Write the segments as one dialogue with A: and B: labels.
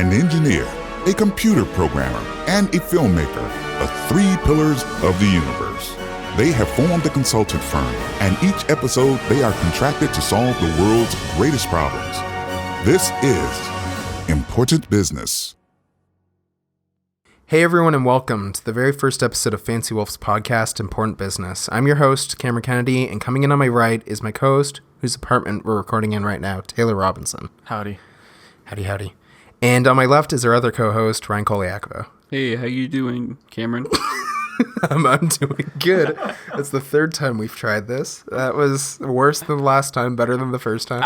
A: an engineer, a computer programmer, and a filmmaker, the three pillars of the universe. They have formed a consultant firm, and each episode they are contracted to solve the world's greatest problems. This is Important Business.
B: Hey everyone, and welcome to the very first episode of Fancy Wolf's podcast, Important Business. I'm your host, Cameron Kennedy, and coming in on my right is my co-host, whose apartment we're recording in right now, Taylor Robinson.
C: Howdy.
B: Howdy. And on my left is our other co-host, Ryan Koliakovo.
C: Hey, how you doing, Cameron?
B: I'm doing good. It's the third time we've tried this. That was worse than the last time, better than the first time.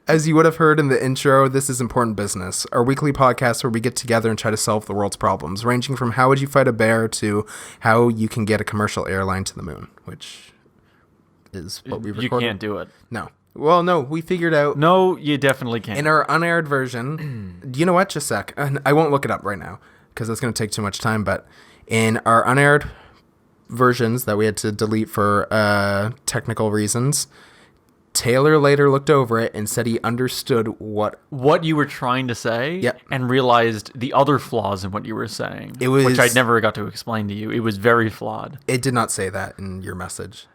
B: As you would have heard in the intro, this is Important Business, our weekly podcast where we get together and try to solve the world's problems, ranging from how would you fight a bear to how you can get a commercial airline to the moon, which is what we recorded.
C: You can't do it.
B: No. Well, no, we figured out.
C: No, you definitely can't.
B: In our unaired version, you know what? Just a sec. I won't look it up right now because it's going to take too much time, but in our unaired versions that we had to delete for technical reasons, Taylor later looked over it and said he understood what
C: you were trying to say,
B: Yep.
C: and realized the other flaws in what you were saying,
B: It was-
C: which I never got to explain to you. It was very flawed.
B: It did not say that in your message.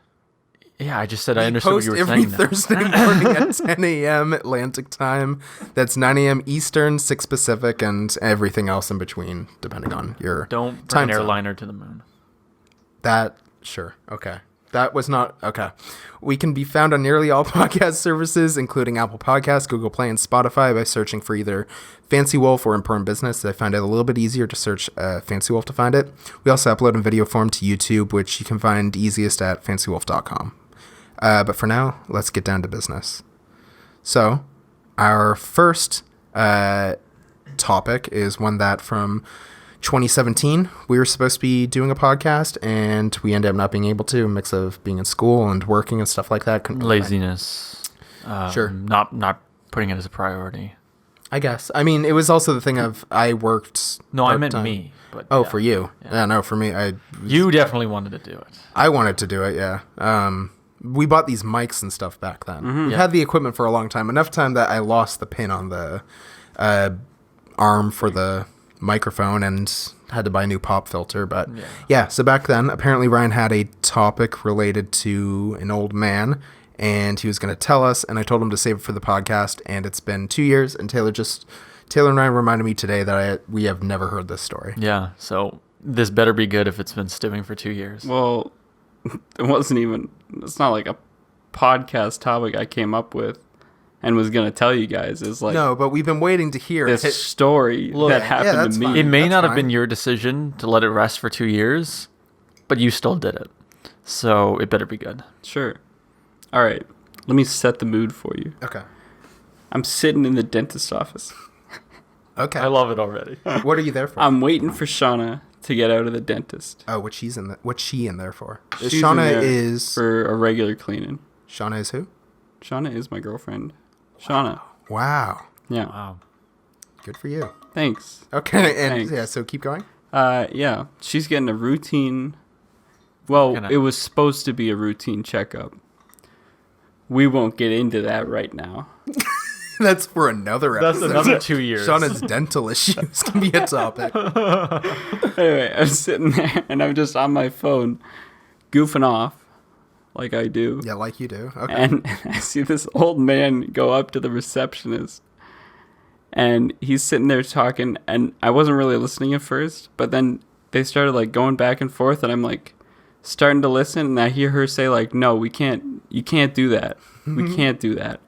C: Yeah, I just said I understood what you were
B: Post every
C: saying. now.
B: Thursday morning at 10 a.m. Atlantic time. That's 9 a.m. Eastern, 6 Pacific, and everything else in between, depending on your
C: Don't bring
B: time
C: an
B: zone.
C: airliner to the moon.
B: Sure. Okay. That was not, okay. We can be found on nearly all podcast services, including Apple Podcasts, Google Play, and Spotify by searching for either Fancy Wolf or Important Business. I find it a little bit easier to search Fancy Wolf to find it. We also upload in video form to YouTube, which you can find easiest at fancywolf.com. But for now, let's get down to business. So, our first topic is one that from 2017, we were supposed to be doing a podcast, and we ended up not being able to, a mix of being in school and working and stuff like that.
C: Laziness.
B: Sure.
C: Not putting it as a priority.
B: I guess. I mean, it was also the thing of I worked
C: No, I meant
B: part-time.
C: me. But
B: Oh,
C: yeah.
B: for you.
C: Yeah.
B: Yeah, no, for me.
C: You definitely wanted to do it.
B: I wanted to do it, yeah. We bought these mics and stuff back then. We
C: Yeah.
B: had the equipment for a long time. Enough time that I lost the pin on the arm for the microphone and had to buy a new pop filter. But yeah, so back then, apparently Ryan had a topic related to an old man, and he was going to tell us, and I told him to save it for the podcast, and it's been 2 years, and Taylor and Ryan reminded me today that we have never heard this story.
C: Yeah, so this better be good if it's been stewing for 2 years.
D: Well, it's not like a podcast topic I came up with and was going to tell you guys. It's like
B: No, but we've been waiting to hear
D: this
B: it.
D: story that happened
B: that's
D: to me.
B: fine.
C: It may
B: That's
C: not have
B: fine.
C: been your decision to let it rest for 2 years, but you still did it. So it better be good.
D: Sure. All right. Let me set the mood for you.
B: Okay.
D: I'm sitting in the dentist's office.
B: Okay.
C: I love it already.
B: What are you there for?
D: I'm waiting for Shauna to get out of the dentist.
B: Oh, what's she in there for?
D: She's in
B: Shauna
D: there
B: is
D: for a regular cleaning.
B: Shauna is who?
D: Shauna is my girlfriend. Shauna.
B: Wow.
D: Yeah.
C: Wow.
B: Good for you.
D: Thanks.
B: Okay, and
D: Thanks.
B: yeah, so keep going.
D: Yeah. She's getting a routine. Well,
C: Can I-
D: it was supposed to be a routine checkup. We won't get into that right now.
B: That's for another episode.
C: That's another 2 years.
B: Shauna's dental issues can be a topic.
D: Anyway, I'm sitting there and I'm just on my phone goofing off like I do.
B: Yeah, like you do. Okay.
D: And I see this old man go up to the receptionist and he's sitting there talking, and I wasn't really listening at first, but then they started like going back and forth, and I'm like starting to listen, and I hear her say like, no, you can't do that. We can't do that.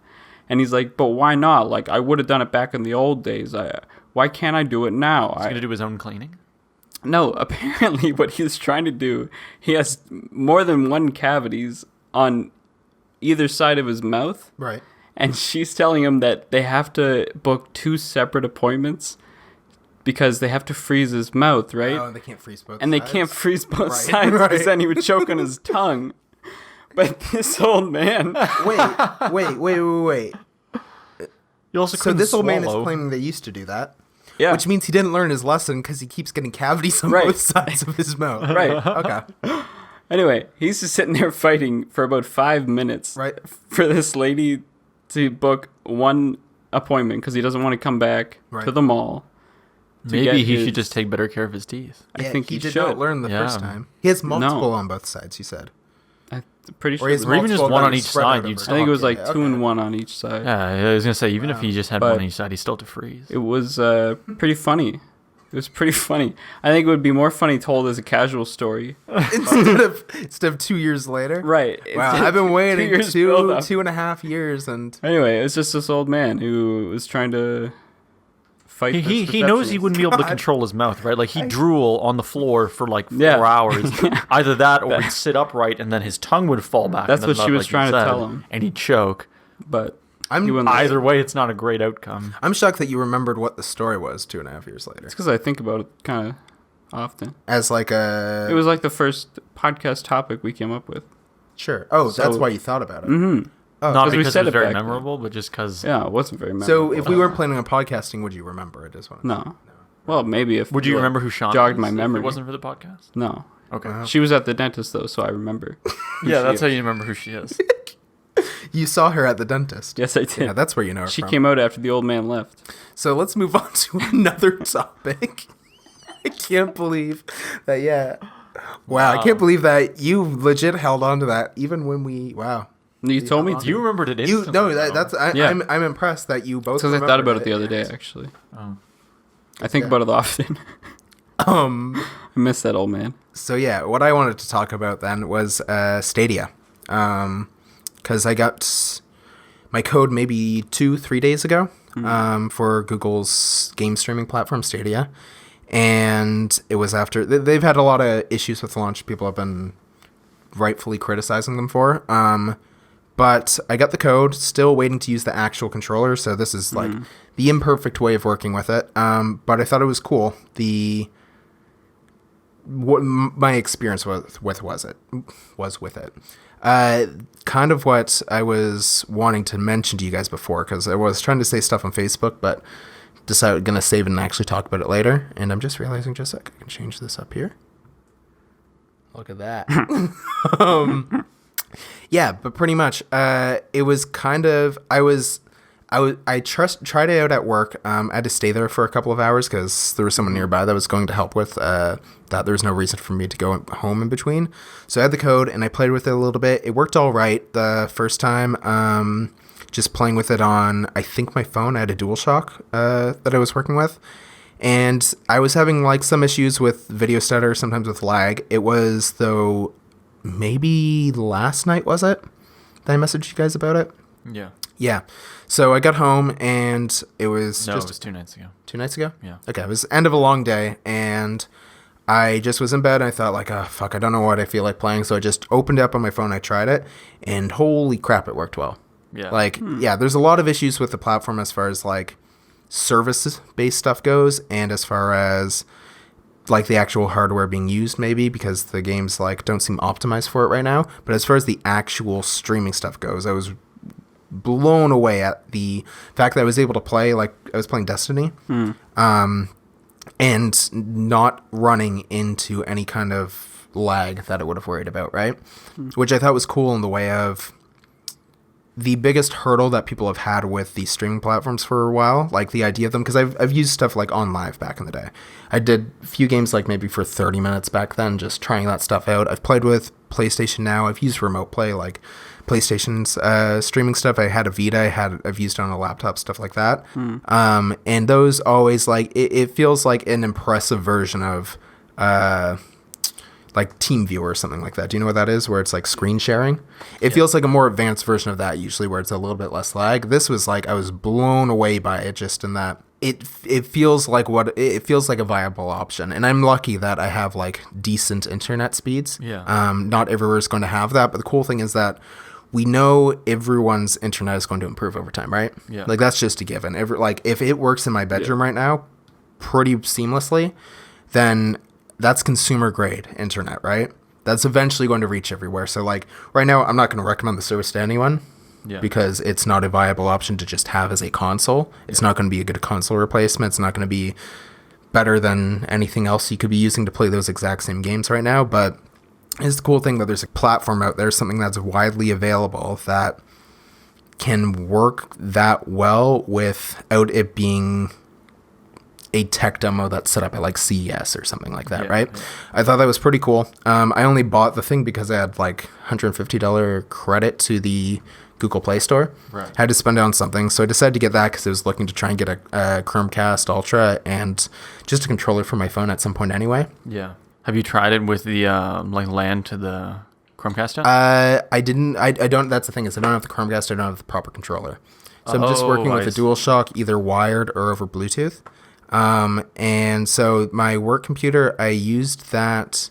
D: And he's like, but why not? Like, I would have done it back in the old days. Why can't I do it now?
C: He's going to do his own cleaning?
D: No, apparently what he's trying to do, he has more than one cavities on either side of his mouth.
B: Right.
D: And she's telling him that they have to book 2 separate appointments because they have to freeze his mouth, right?
B: Oh, and they can't freeze both
D: And they
B: sides?
D: can't freeze both
B: Right,
D: sides
B: right.
D: because then he would choke on his tongue. But this old man...
B: Wait.
C: You also
B: So
C: couldn't
B: this old man is
C: swallow.
B: claiming they used to do that.
D: Yeah.
B: Which means he didn't learn his lesson because he keeps getting cavities on
D: Right.
B: both sides of his mouth.
D: Right.
B: Okay.
D: Anyway, he's just sitting there fighting for about 5 minutes
B: Right.
D: for this lady to book one appointment because he doesn't want to come back
B: Right.
D: to the mall.
C: Maybe he should just take better care of his teeth.
D: I think he
B: did
D: should.
B: not learn the
C: Yeah.
B: first time. He has multiple
D: No.
B: on both sides, you said.
D: I'm pretty sure.
B: Or he has
C: Or even just
B: multiple
C: one
B: that
C: on
B: are
C: each
B: spread
C: side,
B: out
C: you'd
B: over-
C: still-
D: I think it was
B: Okay,
D: like 2
B: okay.
D: and 1 on each side.
C: Yeah, I was gonna say even if he just had
D: But-
C: one on each side, he's still to freeze.
D: It was pretty funny. It was pretty funny. I think it would be more funny told as a casual story.
B: instead of 2 years later.
D: Right.
B: Wow, I've been waiting
D: 2
B: two and a half years, and
D: Anyway, it's just this old man who was trying to fight.
C: He knows he wouldn't be able to
B: God.
C: control his mouth, right? Like he'd drool on the floor for like 4
D: Yeah.
C: hours. Either that or he'd sit upright and then his tongue would fall back.
D: That's
C: in
D: what
C: the
D: she
C: mouth,
D: was
C: like you
D: trying to
C: said,
D: tell him.
C: And he'd choke.
D: But
B: I'm
D: he wouldn't
C: Either way, it's not a great outcome.
B: I'm shocked that you remembered what the story was 2.5 years later.
D: It's because I think about it kind of often.
B: As like a
D: It was like the first podcast topic we came up with.
B: sure. Oh, that's
D: So-
B: why you thought about it.
D: Mm-hmm.
B: Oh,
C: Not
D: 'cause we
C: because
D: said
C: it was
D: it
C: very
D: back then.
C: memorable, but just because.
D: Yeah, it wasn't very memorable.
B: so if we were planning on podcasting, would you remember it? Is what I'm
D: No. Well, maybe if...
C: Would you
D: like,
C: remember who Sean
D: jogged
C: was
D: my
C: if
D: memory.
C: it wasn't for the podcast?
D: No.
C: Okay.
D: She was at the dentist, though, so I remember.
C: Yeah, that's how you remember who she is.
B: You saw her at the dentist.
D: Yes, I did.
B: Yeah, that's where you know her
D: She
B: from.
D: came out after the old man left.
B: So let's move on to another topic. I can't believe that. Yeah. Wow, I can't believe that you legit held on to that even when we. Wow.
D: You told me to.
C: You remembered it
B: You
C: instantly.
B: no,
C: though.
B: that's
D: Yeah.
B: I'm impressed that you both.
D: Because I thought about
B: remembered
D: it the other day, actually.
C: Oh.
D: I think about it often.
B: Um.
D: I miss that old man.
B: So yeah, what I wanted to talk about then was Stadia, because I got my code maybe 2-3 days ago for Google's game streaming platform Stadia, and it was after they've had a lot of issues with launch. People have been rightfully criticizing them for. But I got the code, still waiting to use the actual controller. So this is like the imperfect way of working with it. But I thought it was cool. What my experience was with it. Kind of what I was wanting to mention to you guys before, because I was trying to say stuff on Facebook, but decided gonna save it and actually talk about it later. And I'm just realizing just a sec, I can change this up here. Look at that. Yeah, but pretty much, it was kind of I tried it out at work. I had to stay there for a couple of hours because there was someone nearby that was going to help with that. There was no reason for me to go home in between. So I had the code and I played with it a little bit. It worked all right the first time. Just playing with it on, I think, my phone. I had a DualShock that I was working with. And I was having like some issues with video stutter, sometimes with lag. It was, though, maybe last night, was it, that I messaged you guys about it?
C: Yeah.
B: Yeah. So I got home and it was
C: No,
B: just
C: it was 2 nights ago.
B: 2 nights ago?
C: Yeah.
B: Okay. It was the end of a long day and I just was in bed and I thought like, oh, fuck, I don't know what I feel like playing. So I just opened it up on my phone. I tried it and holy crap, it worked well.
C: Yeah.
B: Like, yeah, there's a lot of issues with the platform as far as like service-based stuff goes and as far as like the actual hardware being used maybe because the games like don't seem optimized for it right now. But as far as the actual streaming stuff goes, I was blown away at the fact that I was able to play like I was playing Destiny and not running into any kind of lag that I would have worried about, right? Which I thought was cool in the way of the biggest hurdle that people have had with these streaming platforms for a while, like the idea of them, because I've used stuff like On Live back in the day. I did a few games like maybe for 30 minutes back then, just trying that stuff out. I've played with PlayStation Now. I've used Remote Play, like PlayStation's streaming stuff. I had a Vita. I've used it on a laptop, stuff like that. And those always like it feels like an impressive version of like TeamViewer or something like that. Do you know what that is? Where it's like screen sharing. It feels like a more advanced version of that usually, where it's a little bit less lag. This was like I was blown away by it, just in that it feels like a viable option. And I'm lucky that I have like decent internet speeds.
C: Yeah.
B: Not everywhere is going to have that, but the cool thing is that we know everyone's internet is going to improve over time, right?
C: Yeah.
B: Like that's just a given. If it works in my bedroom right now pretty seamlessly, then that's consumer grade internet, right? That's eventually going to reach everywhere. So like right now, I'm not going to recommend the service to anyone because it's not a viable option to just have as a console. It's not going to be a good console replacement. It's not going to be better than anything else you could be using to play those exact same games right now. But it's the cool thing that there's a platform out there, something that's widely available that can work that well without it being a tech demo that's set up at like CES or something like that, right? Yeah. I thought that was pretty cool. I only bought the thing because I had like $150 credit to the Google Play Store. Right. Had to spend it on something, so I decided to get that because I was looking to try and get a Chromecast Ultra and just a controller for my phone at some point anyway.
C: Yeah. Have you tried it with the like LAN to the Chromecast yet?
B: I didn't. I don't. That's the thing is I don't have the Chromecast. I don't have the proper controller. So I'm just working with a DualShock, either wired or over Bluetooth. And so my work computer, I used that.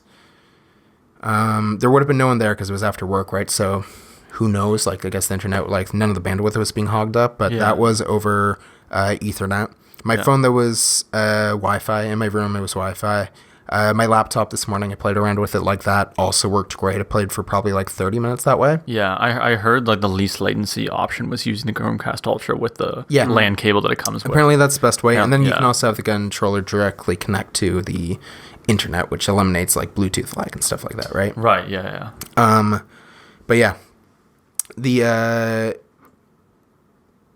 B: There would have been no one there because it was after work, right? So who knows? Like, I guess the internet, like none of the bandwidth was being hogged up, but that was over Ethernet. My phone, there was Wi-Fi. In my room, it was Wi-Fi. My laptop this morning, I played around with it like that. Also worked great. I played for probably like 30 minutes that way.
C: Yeah, I heard like the least latency option was using the Chromecast Ultra with the LAN cable that it comes with.
B: Apparently that's the best way. Yeah, and then you can also have the controller directly connect to the internet, which eliminates like Bluetooth lag and stuff like that, right?
C: Right, yeah.
B: But yeah, the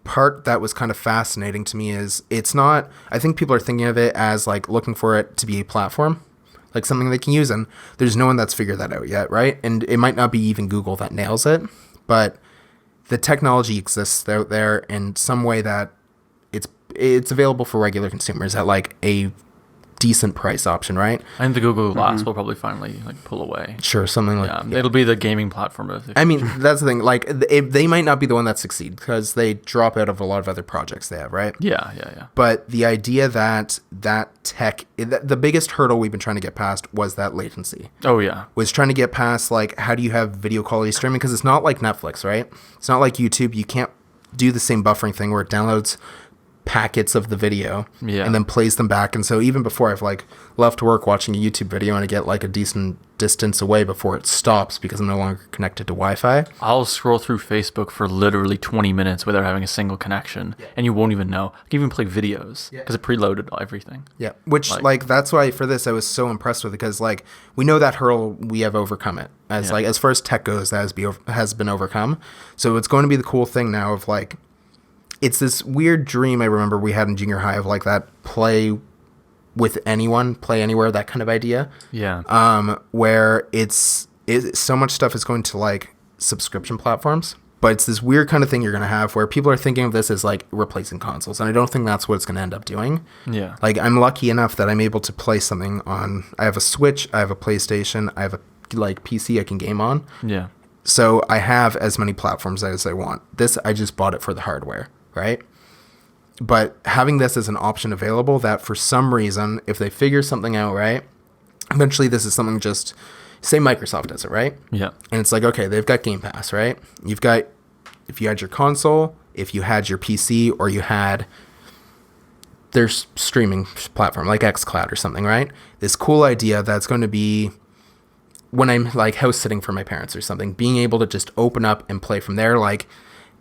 B: part that was kind of fascinating to me is it's not, I think people are thinking of it as like looking for it to be a platform, like something they can use, and there's no one that's figured that out yet, right? And it might not be even Google that nails it, but the technology exists out there in some way that it's available for regular consumers at like a decent price option, right?
C: I think the Google Glass will probably finally like pull away.
B: Sure, something like
C: that. Yeah, it'll be the gaming platform of the future.
B: I mean, that's the thing. Like, they might not be the one that succeed because they drop out of a lot of other projects they have, right?
C: Yeah.
B: But the idea that tech, the biggest hurdle we've been trying to get past was that latency.
C: Oh, yeah.
B: Was trying to get past, like, how do you have video quality streaming? Because it's not like Netflix, right? It's not like YouTube. You can't do the same buffering thing where it downloads packets of the video and then plays them back. And so even before I've like left work watching a YouTube video and I get like a decent distance away before it stops because I'm no longer connected to Wi-Fi.
C: I'll scroll through Facebook for literally 20 minutes without having a single connection and you won't even know. I can even play videos because it preloaded everything. Yeah.
B: Which like that's why for this I was so impressed with it because like we know that hurdle, we have overcome it. As like as far as tech goes, that has been overcome. So it's going to be the cool thing now of like it's this weird dream I remember we had in junior high of like that play with anyone, play anywhere, that kind of idea.
C: Yeah.
B: Where it's so much stuff is going to like subscription platforms, but it's this weird kind of thing you're going to have where people are thinking of this as like replacing consoles. And I don't think that's what it's going to end up doing.
C: Yeah.
B: Like I'm lucky enough that I'm able to play something on, I have a Switch, I have a PlayStation, I have a like PC I can game on.
C: Yeah.
B: So I have as many platforms as I want. This, I just bought it for the hardware. Right? But having this as an option available that for some reason, if they figure something out, right, eventually this is something just, say Microsoft does it, right?
C: Yeah.
B: And it's like, okay, they've got Game Pass, right? You've got, if you had your console, if you had your PC, or you had their streaming platform like xCloud or something, right? This cool idea that's going to be when I'm like house sitting for my parents or something, being able to just open up and play from there, like,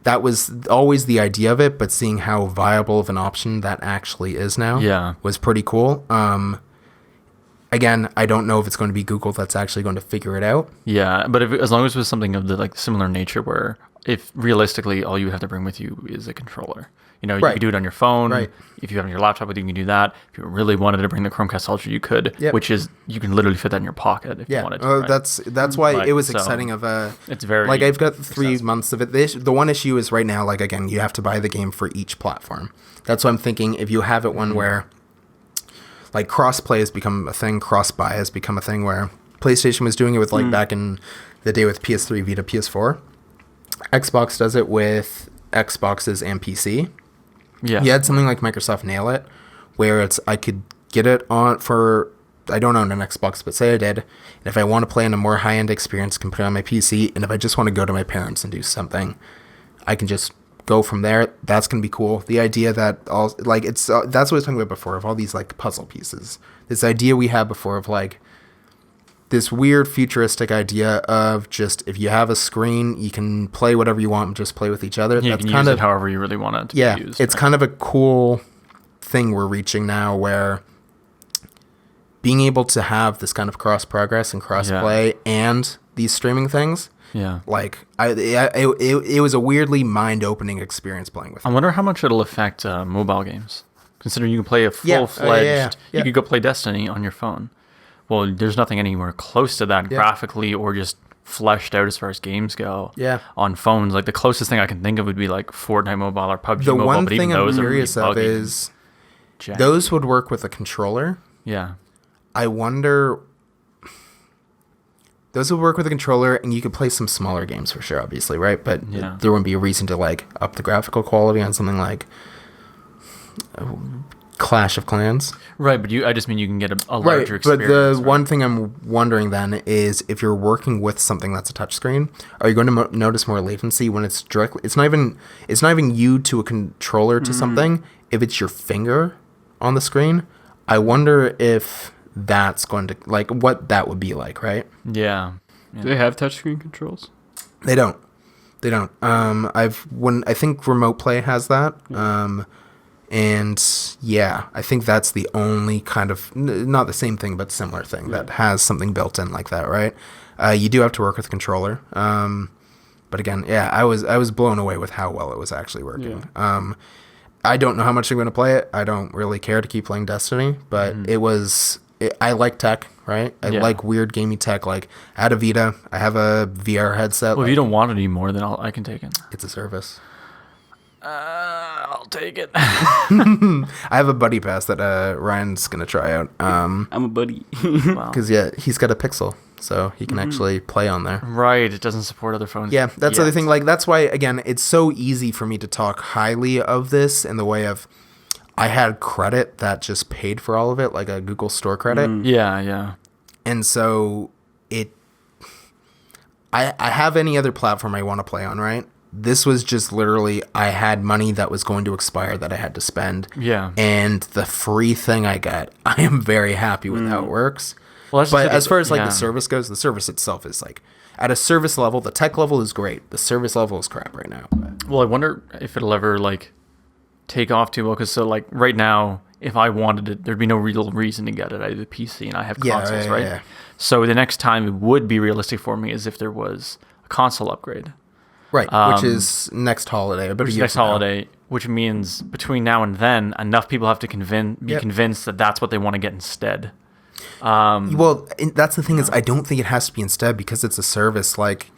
B: that was always the idea of it, but seeing how viable of an option that actually is now was pretty cool. Again, I don't know if it's going to be Google that's actually going to figure it out.
C: Yeah, but as long as it was something of the like similar nature where if realistically all you have to bring with you is a controller. You know, you can do it on your phone. Right. If you have your laptop with you, you can do that. If you really wanted to bring the Chromecast Ultra, you could, which is, you can literally fit that in your pocket if you wanted to. Right?
B: That's why it was exciting it's very... Like, I've got 3 months of it. The one issue is right now, like, again, you have to buy the game for each platform. That's why I'm thinking if you have it one where, like, cross-play has become a thing, cross-buy has become a thing where PlayStation was doing it with, like, back in the day with PS3, Vita, PS4. Xbox does it with Xboxes and PC. Yeah. You had something like Microsoft Nail It, where it's I could get it on for, I don't own an Xbox, but say I did, and if I want to play in a more high-end experience, I can put it on my PC, and if I just want to go to my parents and do something, I can just go from there. That's going to be cool. The idea that, all like, it's that's what I was talking about before, of all these, like, puzzle pieces. This idea we had before of, like, this weird futuristic idea of just if you have a screen, you can play whatever you want and just play with each other.
C: You can use it however you really want it to be used.
B: It's kind of a cool thing we're reaching now where being able to have this kind of cross progress and cross play and these streaming things
C: Yeah.
B: Like it was a weirdly mind-opening experience playing with
C: I
B: it.
C: wonder how much it'll affect mobile games. Considering you can play a full-fledged, you could go play Destiny on your phone. Well, there's nothing anywhere close to that graphically or just fleshed out as far as games go.
B: Yeah.
C: On phones, like the closest thing I can think of would be like Fortnite Mobile or PUBG
B: The
C: Mobile.
B: one
C: but even
B: thing I'm
C: those
B: curious
C: are
B: of
C: really
B: is
C: janky.
B: those would work with a controller.
C: Yeah.
B: I wonder. Those would work with a controller, and you could play some smaller games for sure, obviously, right? But there wouldn't be a reason to like up the graphical quality on something like Clash of Clans.
C: Right, but I just mean you can get a larger experience.
B: But the one thing I'm wondering then is if you're working with something that's a touchscreen, are you going to notice more latency when it's directly? It's not even you to a controller to something. If it's your finger on the screen, I wonder if that's going to like what that would be like, right?
C: Yeah.
D: Do they have touchscreen controls?
B: They don't. I think Remote Play has that. And yeah, I think that's the only kind of not the same thing, but similar thing that has something built in like that, right? You do have to work with a controller. But again, yeah, I was blown away with how well it was actually working. Yeah. I don't know how much I'm going to play it. I don't really care to keep playing Destiny, but I like tech, right? I like weird gamey tech. Like I had a Vita. I have a VR headset.
C: Well, if you don't want it anymore, then I can take it.
B: It's a service.
C: I'll take it.
B: I have a buddy pass that Ryan's gonna try out.
D: I'm a buddy.
B: Because he's got a Pixel, so he can actually play on there.
C: Right, it doesn't support other phones.
B: Yeah, that's the other thing. Like that's why again, it's so easy for me to talk highly of this in the way of I had credit that just paid for all of it, like a Google Store credit.
C: Yeah.
B: And so I have any other platform I want to play on, right? This was just literally, I had money that was going to expire that I had to spend. Yeah. And the free thing I got, I am very happy with how it works. Well, but as far as like the service goes, the service itself is like, at a service level, the tech level is great. The service level is crap right now.
C: Well, I wonder if it'll ever like take off too well. Because so like right now, if I wanted it, there'd be no real reason to get it. I have a PC and I have consoles, right? Yeah. So the next time it would be realistic for me is if there was a console upgrade.
B: Right, which is next holiday.
C: Which means between now and then, enough people have to be convinced that that's what they want to get instead.
B: Well, that's the thing is I don't think it has to be instead because it's a service. Like,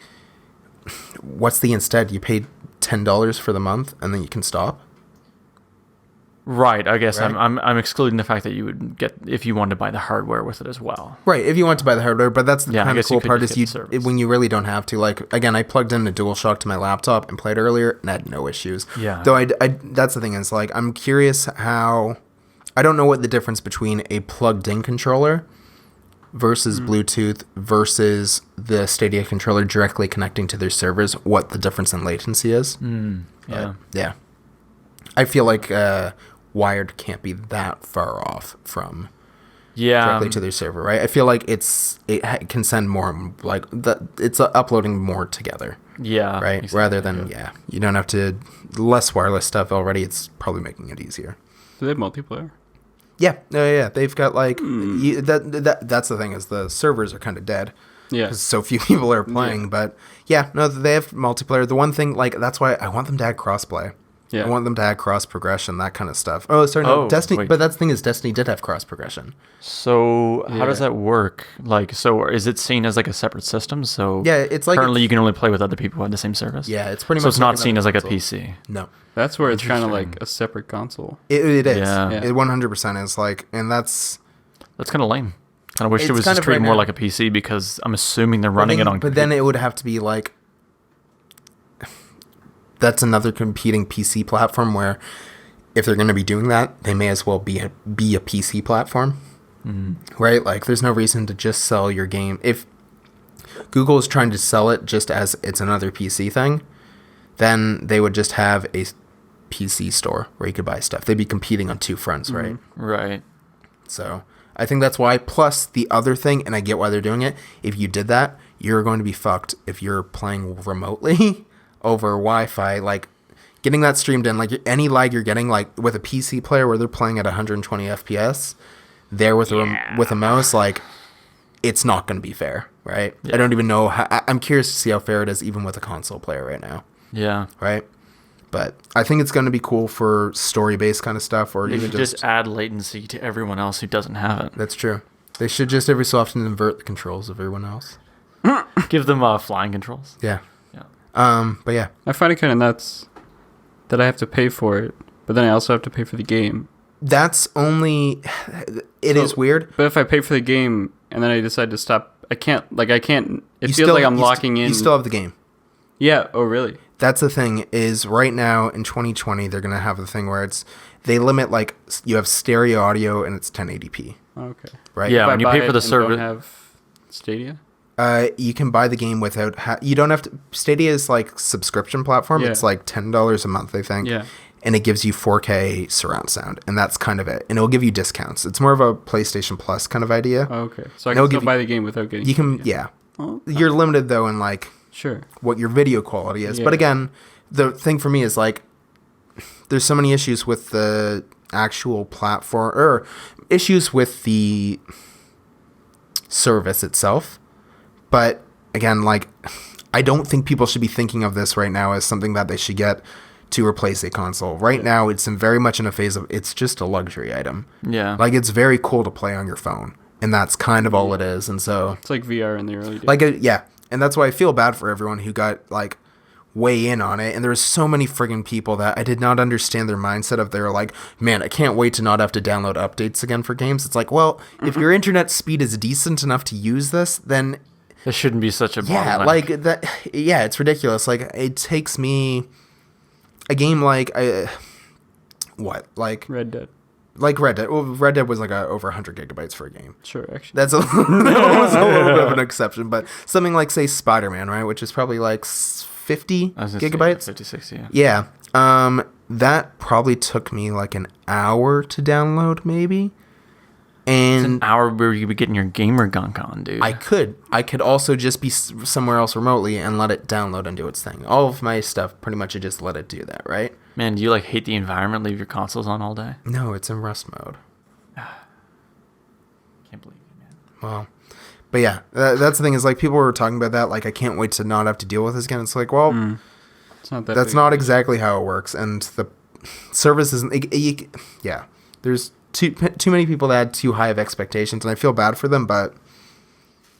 B: what's the instead? You pay $10 for the month and then you can stop?
C: Right, I guess right? I'm excluding the fact that you would get if you wanted to buy the hardware with it as well.
B: Right, if you want to buy the hardware, but that's the kind of cool part is when you really don't have to. Like again, I plugged in a DualShock to my laptop and played earlier, and I had no issues. Yeah. Though I that's the thing is like I'm curious how I don't know what the difference between a plugged-in controller versus Bluetooth versus the Stadia controller directly connecting to their servers. What the difference in latency is? Yeah. I feel like wired can't be that far off from directly to their server, right? I feel like it can send more like it's uploading more together. Yeah. Right. Exactly. Rather than you don't have to less wireless stuff already. It's probably making it easier.
D: Do they have multiplayer?
B: Yeah. They've got like that's the thing is the servers are kind of dead. Yeah. Because so few people are playing, but they have multiplayer. The one thing like that's why I want them to add crossplay. Yeah. I want them to add cross progression, that kind of stuff. Destiny. Wait. But that's the thing is, Destiny did have cross progression.
C: So how does that work? Like, so is it seen as like a separate system? So
B: it's like
C: currently you can only play with other people who have the same service.
B: Yeah, it's pretty much.
C: So it's not seen as like a PC.
B: No,
D: that's where it's kind of like a separate console.
B: It is. Yeah. It 100% is like, and that's
C: kind of lame. Kind of wish it was just treated more like a PC because I'm assuming they're running it on.
B: But then it would have to be like. That's another competing PC platform where if they're going to be doing that, they may as well be a PC platform, right? Like there's no reason to just sell your game. If Google is trying to sell it just as it's another PC thing, then they would just have a PC store where you could buy stuff. They'd be competing on two fronts, right?
C: Right.
B: So I think that's why. Plus the other thing, and I get why they're doing it. If you did that, you're going to be fucked if you're playing remotely. Over Wi-Fi, like getting that streamed in, like any lag you're getting, like with a PC player where they're playing at 120 FPS, there with a mouse, like it's not going to be fair. right? I don't even know I'm curious to see how fair it is even with a console player right now.
C: Yeah.
B: Right? But I think it's going to be cool for story-based kind of stuff, or
C: They
B: even
C: should just add latency to everyone else who doesn't have it.
B: That's true. They should just every so often invert the controls of everyone else.
C: Give them flying controls.
B: Yeah.
C: Yeah.
B: But yeah.
D: I find it kind of nuts that I have to pay for it, but then I also have to pay for the game.
B: That's only... It is weird.
D: But if I pay for the game and then I decide to stop, I can't... It feels like I'm locking in...
B: You still have the game.
D: Yeah. Oh, really?
B: That's the thing, is right now in 2020, they're going to have the thing where they limit, like, you have stereo audio and it's 1080p.
D: Okay.
B: Right?
C: Yeah,
D: If
C: when you
D: I
C: pay
D: buy
C: for the
D: it and
C: service...
D: don't have Stadia?
B: You can buy the game without... you don't have to... Stadia is, like, subscription platform.
D: Yeah.
B: It's, like, $10 a month, I think.
D: Yeah.
B: And it gives you 4K surround sound, and that's kind of it. And it'll give you discounts. It's more of a PlayStation Plus kind of idea.
D: Oh, okay. So I can still buy the game without getting...
B: You can, yeah.
D: Oh,
B: You're limited, though, in, like...
D: sure.
B: What your video quality is.
D: Yeah.
B: But again, the thing for me is like there's so many issues with the actual platform or issues with the service itself. But again, like I don't think people should be thinking of this right now as something that they should get to replace a console. Right now it's very much in a phase of it's just a luxury item.
C: Yeah.
B: Like it's very cool to play on your phone, and that's kind of all it is. And so
D: It's like VR in the early days.
B: like yeah. And that's why I feel bad for everyone who got like way in on it. And there was so many friggin' people that I did not understand their mindset of they're like, man, I can't wait to not have to download updates again for games. It's like, well, if your internet speed is decent enough to use this, then
C: This shouldn't be such a
B: yeah,
C: bottleneck.
B: like that. Yeah, it's ridiculous. Like it takes me a game like
D: Red Dead.
B: like Red Dead. Well, Red Dead was like over 100 gigabytes for a game.
D: Sure, actually.
B: That was a little bit of an exception, but something like say Spider-Man, right, which is probably like 50
C: I was gonna say
B: gigabytes.
C: 50, 60, yeah.
B: Yeah. That probably took me like an hour to download, maybe.
C: It's an
B: And
C: hour where you be getting your gamer gunk on, dude.
B: I could also just be somewhere else remotely and let it download and do its thing. All of my stuff, pretty much, I just let it do that, right?
C: Man, do you like hate the environment, leave your consoles on all day?
B: No, it's in Rust mode.
C: Can't believe it, man.
B: Well, but yeah, that's the thing is like people were talking about that. Like I can't wait to not have to deal with this again. It's like, well,
D: It's not that
B: that's
D: big.
B: not exactly how it works, and the service isn't. Yeah, there's too many people that had too high of expectations, and I feel bad for them. But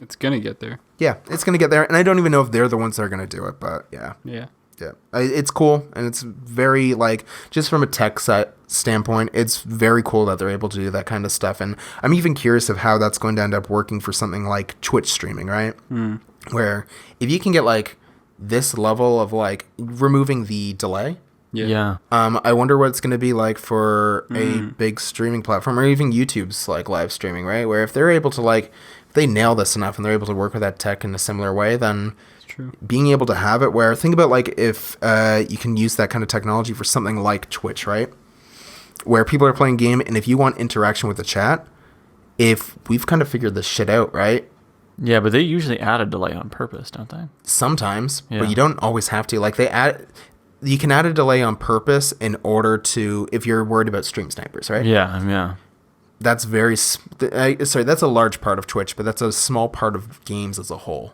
D: It's going to get there.
B: yeah, it's gonna get there, and I don't even know if they're the ones that are gonna do it. But yeah.
D: Yeah.
B: Yeah, it's cool, and it's very, like, just from a tech standpoint, it's very cool that they're able to do that kind of stuff, and I'm even curious of how that's going to end up working for something like Twitch streaming, right? Where if you can get, like, this level of, like, removing the delay,
C: Yeah.
B: I wonder what it's going to be like for a big streaming platform, or even YouTube's, like, live streaming, right? Where if they're able to, like, if they nail this enough and they're able to work with that tech in a similar way, then...
D: True.
B: Being able to have it where think about like if you can use that kind of technology for something like Twitch, right? Where people are playing game and if you want interaction with the chat, if we've kind of figured this shit out, right?
C: Yeah, but they usually add a delay on purpose, don't they?
B: Sometimes,
C: Yeah.
B: but you don't always have to. Like you can add a delay on purpose in order to if you're worried about stream snipers, right?
C: Yeah, yeah.
B: That's that's a large part of Twitch, but that's a small part of games as a whole.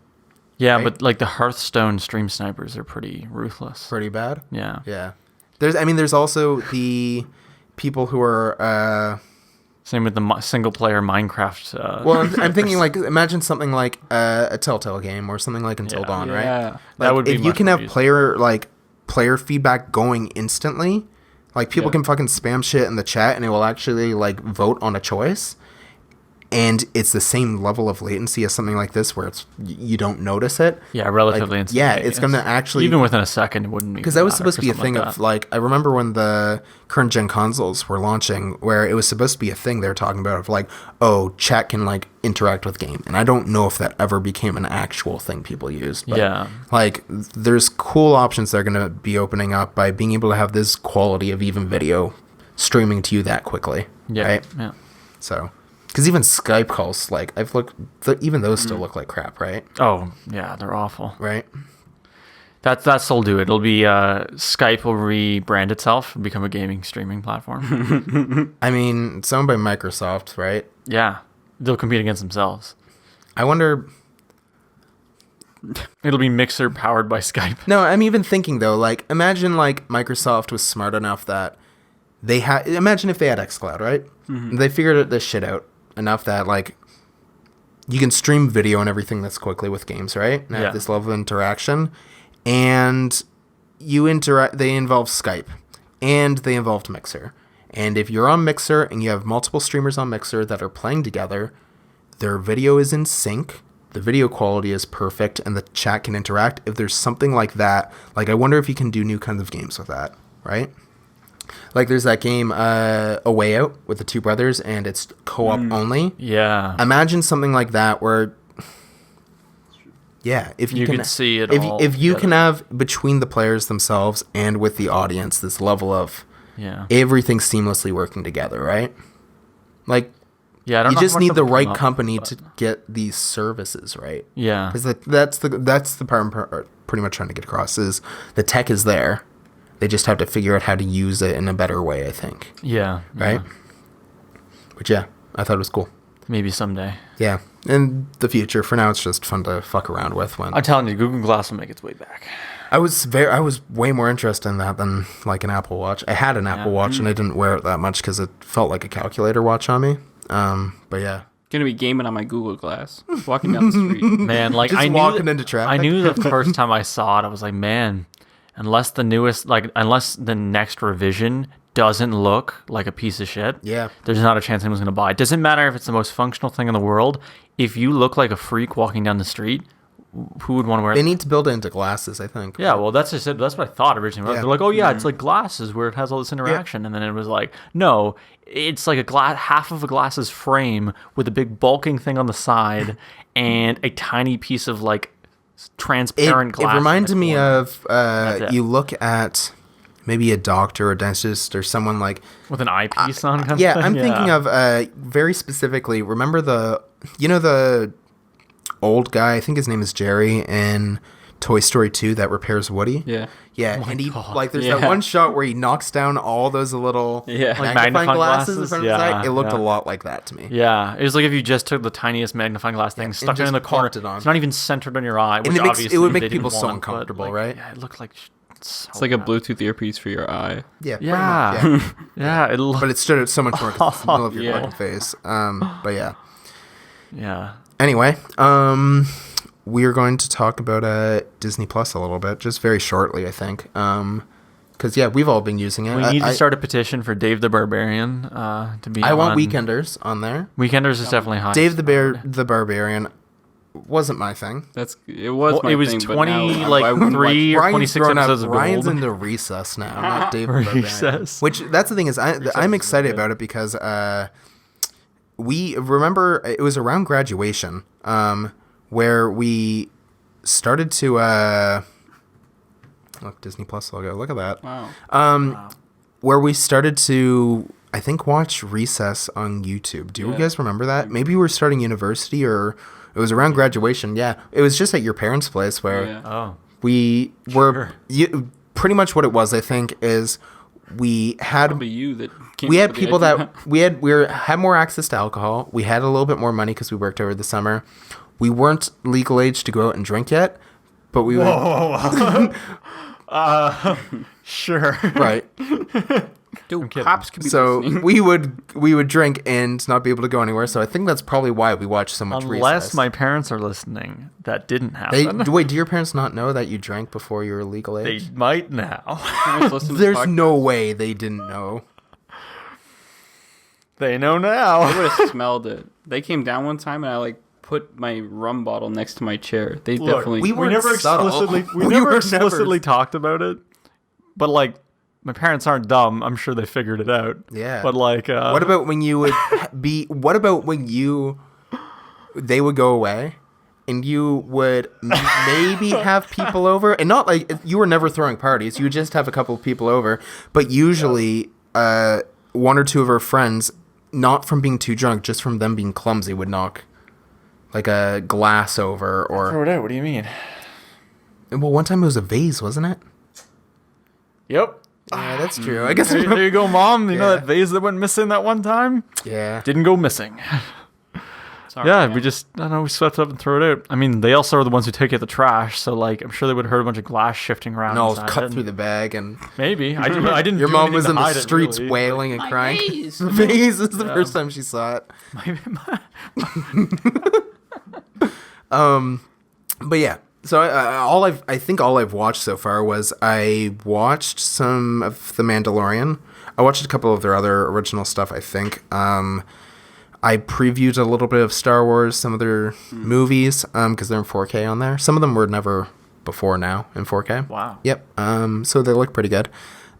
C: Yeah,
B: Right?
C: but like the Hearthstone stream snipers are pretty ruthless.
B: Pretty bad.
C: Yeah.
B: Yeah. There's also the people who are
C: Same with the single player Minecraft.
B: well, I'm thinking like imagine something like a Telltale game or something like Until
C: Yeah.
B: Dawn, right?
D: Yeah.
B: Like,
C: That would be
B: if you
C: much
B: can
C: more
B: have player feedback going instantly, like people
D: Yeah.
B: can fucking spam shit in the chat and it will actually like vote on a choice. And it's the same level of latency as something like this, where it's you don't notice it.
C: Yeah, relatively
B: Like,
C: instantaneous.
B: yeah, it's gonna actually
C: even within a second, it wouldn't
B: because that was supposed to be a thing of like I remember when the current gen consoles were launching, where it was supposed to be a thing they were talking about of like, oh, chat can like interact with game, and I don't know if that ever became an actual thing people used. But,
C: Yeah.
B: like there's cool options that are gonna be opening up by being able to have this quality of even video streaming to you that quickly.
C: Yeah,
B: Right.
C: yeah.
B: So. Because even Skype calls, like I've looked, even those still look like crap, right?
C: Oh yeah, they're awful.
B: Right.
C: That'll do it. It'll be Skype will rebrand itself and become a gaming streaming platform.
B: I mean, it's owned by Microsoft, right?
C: Yeah, they'll compete against themselves.
B: I wonder.
C: It'll be Mixer powered by Skype.
B: No, I'm even thinking though, like imagine like Microsoft was smart enough that they had. Imagine if they had xCloud, right? Mm-hmm. They figured this shit out enough that like you can stream video and everything this quickly with games, right? And have this level of interaction, and you interact. They involve Skype, and they involved Mixer. And if you're on Mixer and you have multiple streamers on Mixer that are playing together, their video is in sync. The video quality is perfect, and the chat can interact. If there's something like that, like I wonder if you can do new kinds of games with that, right? Like there's that game, A Way Out, with the two brothers, and it's co-op only.
C: Yeah.
B: Imagine something like that where, yeah, if you can
C: see it
B: if,
C: all
B: if you
C: together.
B: can have between the players themselves and with the audience this level of everything seamlessly working together, right? Like,
C: yeah, I don't
B: you
C: know
B: just
C: how much
B: need the
C: it'll
B: right
C: come up,
B: company
C: but-
B: to get these services right.
C: Yeah.
B: Because that's the part I'm pretty much trying to get across is the tech is there. They just have to figure out how to use it in a better way, I think.
C: Yeah.
B: Right? Which, yeah, I thought it was cool.
C: Maybe someday.
B: Yeah. In the future. For now, it's just fun to fuck around with. When
C: I'm telling you, Google Glass will make its way back.
B: I was way more interested in that than like an Apple Watch. I had an Apple Watch and I didn't wear it that much because it felt like a calculator watch on me. But yeah.
D: Gonna be gaming on my Google Glass, walking down the street.
C: Man, like
B: Just
C: I knew
B: walking into traffic.
C: I knew the first time I saw it, I was like, man, unless the next revision doesn't look like a piece of shit, there's not a chance anyone's gonna buy it. Doesn't matter if it's the most functional thing in the world. If you look like a freak walking down the street, who would want to wear it?
B: They need to build it into glasses, I think.
C: Yeah, well, that's just it. That's what I thought originally.
B: Yeah.
C: They're like, oh yeah, it's like glasses where it has all this interaction, and then it was like, no, it's like half of a glasses frame with a big bulking thing on the side and a tiny piece of like transparent glass.
B: It reminded me of
C: it.
B: you look at maybe a doctor or dentist or someone like
C: with an eyepiece on. Kind of
B: yeah,
C: thing?
B: I'm thinking of very specifically. Remember the old guy? I think his name is Jerry in Toy Story 2 that repairs Woody.
D: Yeah.
B: Yeah, and he like there's that one shot where he knocks down all those little magnifying glasses in front of his eye. It looked a lot like that to me.
C: Yeah, it was like if you just took the tiniest magnifying glass thing, stuck it in the corner. It's not even centered on your eye, which
B: it would make
C: they
B: people
C: didn't
B: so
C: want,
B: uncomfortable,
C: but,
B: right?
C: Yeah, it looked like so
D: It's like a Bluetooth earpiece for your eye.
B: Yeah,
C: yeah,
B: pretty much,
C: yeah.
B: But it stood out so much more because it's the middle of your fucking face. But yeah.
C: Yeah.
B: Anyway, we are going to talk about Disney Plus a little bit, just very shortly, I think. Because, yeah, we've all been using it.
C: We need to start a petition for Dave the Barbarian to be
B: I want
C: on.
B: Weekenders on there.
C: Weekenders is definitely hot.
B: Dave the Barbarian wasn't my thing.
D: It was my
C: it was
D: thing,
C: 20,
D: but
C: like
D: I wouldn't
C: 3 or
B: Ryan's
C: 26
B: grown up.
C: episodes of
B: Ryan's
C: Gold.
B: into Recess now, not Dave the Barbarian.
C: Recess.
B: Which, that's the thing is, I'm excited about it because we remember it was around graduation where we started to look, Disney Plus logo, look at that.
D: Wow.
B: Where we started to, I think, watch Recess on YouTube. Do you guys remember that? Maybe we were starting university or it was around graduation. Yeah, it was just at your parents' place where
C: Oh.
B: we were pretty much what it was. I think is we had
D: Probably you that came
B: we
D: up
B: had
D: with the
B: people
D: idea.
B: that had more access to alcohol. We had a little bit more money because we worked over the summer. We weren't legal age to go out and drink yet, but we would.
C: Sure.
B: Right.
D: Dude, cops could be
B: So
D: listening.
B: we would drink and not be able to go anywhere. So I think that's probably why we watch so much
C: Unless
B: Recess.
C: my parents are listening, that didn't
B: They,
C: happen.
B: wait, do your parents not know that you drank before you were legal
C: They
B: age?
C: might now.
D: Parents listen to
B: There's
D: podcasts.
B: no way they didn't know.
C: They know
D: They
C: now.
D: would have smelled it. They came down one time and I like put my rum bottle next to my chair. They definitely.
B: we
C: We
B: weren't
C: never
B: subtle.
C: explicitly
B: We
C: we never
B: were
C: explicitly
B: never-
C: talked about it. But like my parents aren't dumb. I'm sure they figured it out.
B: Yeah.
C: But like
B: What about when you would what about when they would go away and you would maybe have people over and not like you were never throwing parties. You would just have a couple of people over, but usually one or two of our friends, not from being too drunk, just from them being clumsy, would knock like a glass over or
C: throw it out? What do you mean?
B: well, one time it was a vase, wasn't it?
C: Yep.
B: Yeah, that's true. I guess
C: There you go, Mom. You know
B: Yeah.
C: that vase that went missing that one time?
B: yeah.
C: Didn't go missing.
D: Sorry,
C: Yeah,
D: man.
C: we just, I don't know, we swept it up and threw it out. I mean, they also are the ones who take out the trash, so like, I'm sure they would have heard a bunch of glass shifting around.
B: No,
C: inside
B: cut
C: it.
B: through the bag, and
C: Maybe. I didn't
B: your
C: do
B: mom
C: anything
B: was
C: to
B: in the
C: hide it,
B: streets
C: really.
B: wailing and
D: My
B: crying.
D: vase!
B: The vase is the first time she saw it. But yeah, so I think all I've watched so far was I watched some of The Mandalorian. I watched a couple of their other original stuff, I think. I previewed a little bit of Star Wars, some of their movies, because they're in 4K on there. Some of them were never before now in 4K.
C: Wow.
B: Yep. So they look pretty good.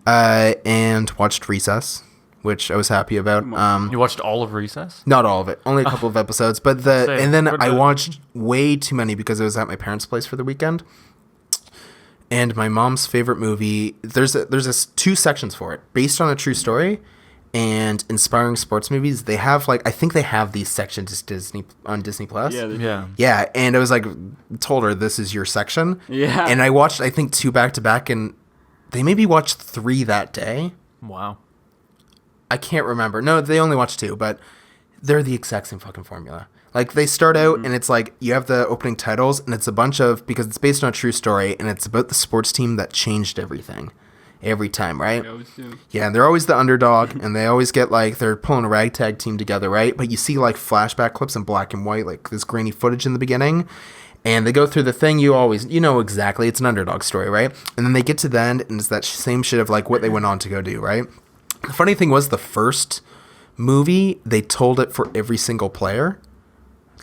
B: And watched Recess, which I was happy about.
C: You watched all of Recess?
B: Not all of it, only a couple of episodes. But and then I watched way too many because I was at my parents' place for the weekend. And my mom's favorite movie, there's two sections for it, based on a true story and inspiring sports movies. They have I think they have these sections on Disney Plus.
C: Yeah.
B: Yeah, and I was told her this is your section.
D: Yeah.
B: And I watched I think 2 back to back, and they maybe watched 3 that day.
C: Wow.
B: I can't remember. No, they only watched 2, but they're the exact same fucking formula. They start out and it's you have the opening titles and it's a bunch of, because it's based on a true story and it's about the sports team that changed everything every time, right?
D: I always do.
B: Yeah, and they're always the underdog and they always get they're pulling a ragtag team together, right? But you see flashback clips in black and white, this grainy footage in the beginning. And they go through the thing, you know exactly, it's an underdog story, right? And then they get to the end and it's that same shit of what they went on to go do, right? The funny thing was the first movie, they told it for every single player,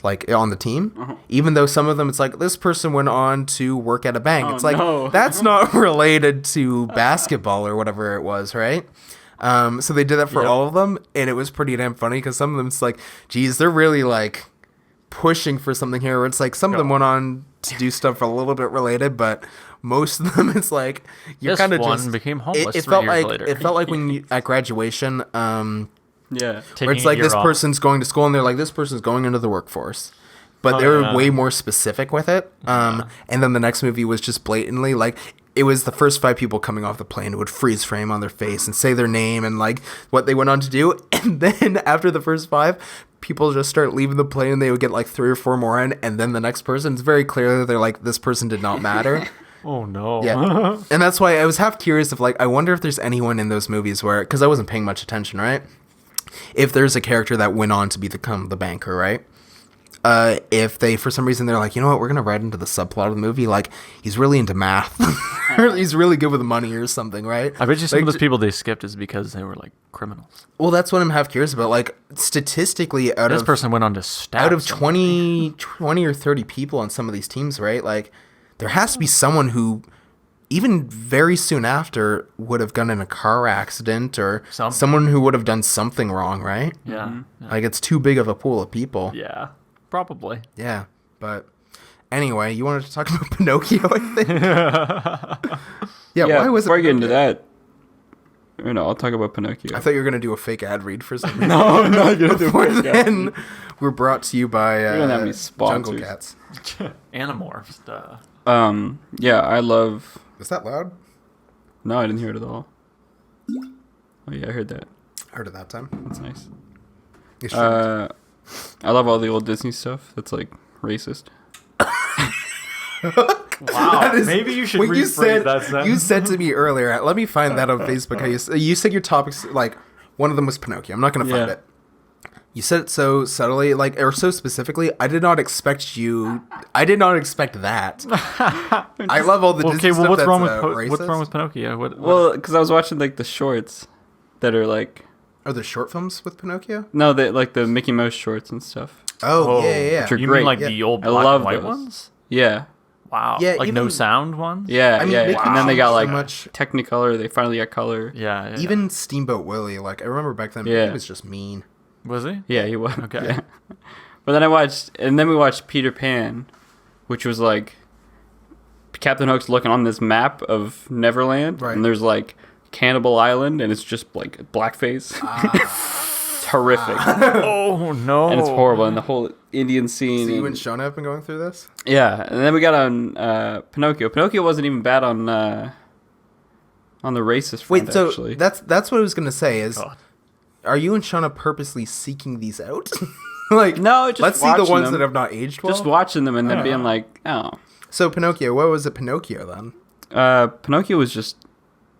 B: on the team, even though some of them it's this person went on to work at a bank.
D: Oh,
B: It's
D: no.
B: that's not related to basketball or whatever it was, right? So they did that for all of them, and it was pretty damn funny because some of them it's geez, they're really pushing for something here. Where it's some of them went on to do stuff a little bit related, but most of them it's you're
C: This
B: kind of
C: one
B: just
C: became homeless
B: It
C: 3
B: felt
C: years
B: like
C: later.
B: it felt like when you at graduation.
D: Yeah.
B: Where it's this person's going to school and they're this person's going into the workforce. But they were way more specific with it. And then the next movie was just blatantly it was the first 5 people coming off the plane who would freeze frame on their face and say their name and what they went on to do. And then after the first 5, people just start leaving the plane and they would get 3 or 4 more in. And then the next person, it's very clear that they're this person did not matter.
C: Oh, no.
B: Yeah. And that's why I was half curious of I wonder if there's anyone in those movies where, because I wasn't paying much attention, right? If there's a character that went on to become the banker, right? If they, for some reason, they're you know what, we're going to write into the subplot of the movie, he's really into math. He's really good with money or something, right?
C: I bet you some of those people they skipped is because they were criminals.
B: Well, that's what I'm half curious about. Statistically,
C: This person went on to stab
B: out of
C: somebody.
B: 20 or 30 people on some of these teams, right? There has to be someone who, even very soon after, would have gotten in a car accident or someone who would have done something wrong, right?
C: Yeah.
B: It's too big of a pool of people.
C: Yeah. Probably.
B: Yeah, but anyway, you wanted to talk about Pinocchio, I think. yeah, why was it?
D: Before I get into that, I'll talk about Pinocchio.
B: I thought you were gonna do a fake ad read for something.
D: no, I'm not gonna do
B: Before
D: it.
B: then, we're brought to you by
D: don't have any
B: Jungle
D: sponsors.
B: Cats.
C: Animorphs.
D: Yeah, I love.
B: Was that loud?
D: No, I didn't hear it at all. Oh yeah, I heard that.
B: Heard it that time.
D: That's nice.
B: You should.
D: I love all the old Disney stuff that's racist.
C: Wow. Maybe you should rephrase that sentence.
B: You said to me earlier, let me find that on Facebook. How you said your topics, one of them was Pinocchio. I'm not going to find it. You said it so subtly, or so specifically. I did not expect that. I love all the Disney stuff
C: what's
B: that's
C: wrong with
B: racist.
C: what's wrong with Pinocchio?
D: Well, because I was watching the shorts that are
B: Are there short films with Pinocchio?
D: no, they the Mickey Mouse shorts and stuff.
B: Oh, yeah.
D: Which are
C: You
D: great.
C: mean
B: Yeah.
C: the old
D: I
C: black
D: love
C: and white
D: those.
C: ones?
D: Yeah,
C: Wow.
B: Yeah,
C: no
B: even-
C: sound ones?
D: yeah,
B: I mean,
D: yeah.
B: Mickey
D: And then they got
B: Mouse so much-
D: Technicolor. They finally got color.
C: Yeah.
B: Even Steamboat Willie, I remember back then,
D: Yeah.
B: he was just mean.
C: Was he?
D: Yeah, he was.
C: Okay.
D: Yeah. But then we watched Peter Pan, which was Captain Hook's looking on this map of Neverland,
B: Right.
D: and there's Cannibal Island, and it's just blackface. It's horrific,
C: Oh, no.
D: and it's horrible, and the whole Indian scene.
B: So you
D: and-
B: and Shauna have been going through this?
D: yeah, and then we got on Pinocchio. Pinocchio wasn't even bad on the racist front.
B: Wait, so
D: actually,
B: that's what I was gonna say is,
C: God.
B: are you and Shauna purposely seeking these out? Like,
D: No, just
B: let's see the
D: watching
B: ones
D: them.
B: that have not aged well.
D: Just watching them and then being like, oh.
B: So Pinocchio, what was it Pinocchio then?
D: Pinocchio was just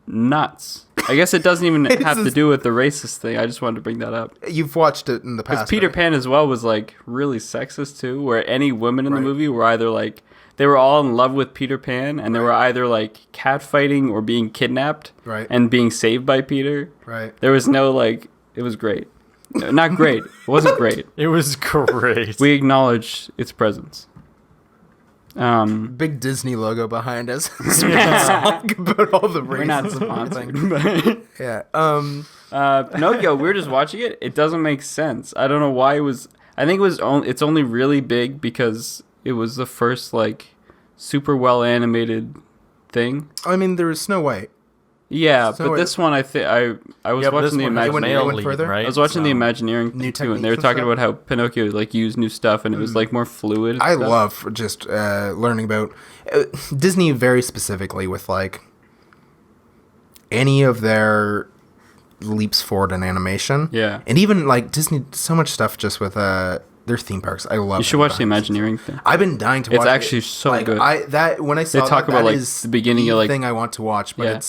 D: nuts. I guess it doesn't even
B: It's
D: have to
B: just-
D: do with the racist thing. I just wanted to bring that up.
B: You've watched it in the
D: Because
B: past.
D: Peter
B: right?
D: Pan as well was like really sexist too, where any women in the
B: Right.
D: movie were either like, they were all in love with Peter Pan and they were either like catfighting or being kidnapped
B: Right.
D: and being saved by Peter.
B: Right.
D: There was no like, it was great. No, not great. It wasn't great.
C: It was great.
D: We acknowledge its presence.
B: Big Disney logo behind us. Song about all the
D: We're not
B: racism thing.
D: sponsored.
B: Yeah.
D: Pinocchio, we were just watching it. It doesn't make sense. I don't know why it was. I think it was only. It's only really big because it was the first like super well animated thing.
B: I mean, there was Snow White.
D: Yeah,
B: So
D: but this one I think I was
C: Yeah, but this
D: watching the
C: one has
B: Imagine-
C: male
B: went
C: lead,
B: further?
C: right?
D: I was watching the
C: So-
D: Imagineering
B: New
D: thing too, and they were
B: techniques and
D: talking
B: stuff?
D: about how Pinocchio like used new stuff and it was like more fluid. and
B: I
D: stuff.
B: love just learning about Disney very specifically with like any of their leaps forward in animation.
D: Yeah.
B: And even like Disney, so much stuff just with their theme parks. I love.
D: You should watch the Imagineering thing.
B: I've been dying to watch.
D: It's
B: it.
D: actually so
B: Like,
D: good.
B: When I saw
D: talk
B: that,
D: about,
B: that
D: like,
B: is
D: the beginning of, like-
B: thing I want to watch, but
D: Yeah.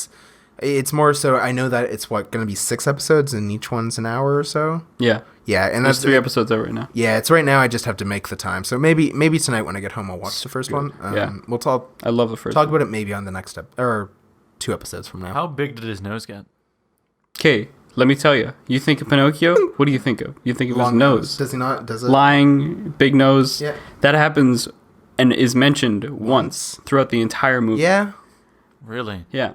B: it's more so I know that it's going to be 6 episodes and each one's an hour or so.
D: Yeah.
B: Yeah, and
D: There's
B: that's
D: 3 episodes out right now.
B: Yeah, it's right now. I just have to make the time. So maybe tonight when I get home, I'll watch the first one.
D: Yeah.
B: We'll talk
D: I love the first
B: about
D: one.
B: it maybe on the next or 2 episodes from now.
C: How big did his nose get?
D: Okay, let me tell you. You think of Pinocchio? What do you think of? You think of his nose.
B: Does he not? Does it?
D: Lying, big nose.
B: Yeah.
D: That happens and is mentioned once throughout the entire movie.
B: Yeah.
C: Really?
D: Yeah.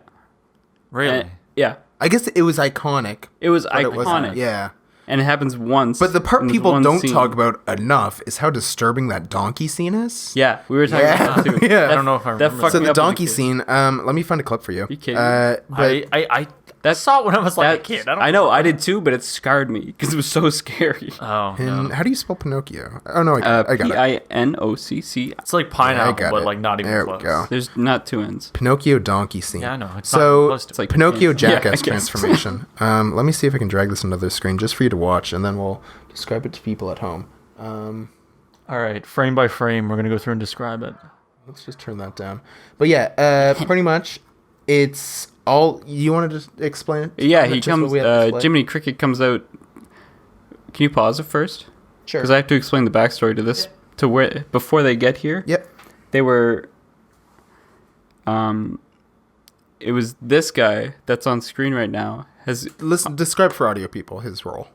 C: Really?
D: And- yeah.
B: I guess it was iconic.
D: It was
B: but it wasn't-
D: iconic.
B: Yeah.
D: And it happens once.
B: But the part
D: in this
B: people
D: one
B: don't
D: scene.
B: talk about enough is how disturbing that donkey scene is.
D: Yeah, we were talking
B: Yeah.
D: about that too.
B: Yeah.
C: I don't know if I
D: That
C: remember
D: fucked
B: So
D: me
B: the
D: up as a
B: donkey
D: kid.
B: scene. Let me find a clip for you.
D: You kidding me?
B: But
C: I saw it when I was like a kid.
D: I know, I did too, but it scarred me because it was so scary.
C: Oh,
B: and
C: no.
B: how do you spell Pinocchio? Oh no, I got it.
D: Pinocc.
C: It's like
B: I
C: pineapple,
B: got
C: but
B: it.
C: like not even
B: There
C: close.
B: we go.
D: There's not 2 ends.
B: Pinocchio donkey scene.
C: Yeah, I know. It's not even
B: So
C: close to
D: It's like
B: Pinocchio
D: yeah, I
B: jackass
D: guess.
B: transformation. Let me see if I can drag this into the screen just for you to watch, and then we'll describe it to people at home.
C: All right, frame by frame, we're gonna go through and describe it.
B: Let's just turn that down. But yeah, pretty much, it's all. You want to just explain it?
D: Yeah, he
B: Just what
D: comes.
B: we have to display?
D: Jiminy Cricket comes out. Can you pause it first?
B: Sure.
D: Because I have to explain the backstory to this. To where before they get here,
B: Yep.
D: they were. It was this guy that's on screen right now. Has
B: Listen, describe for audio people his role.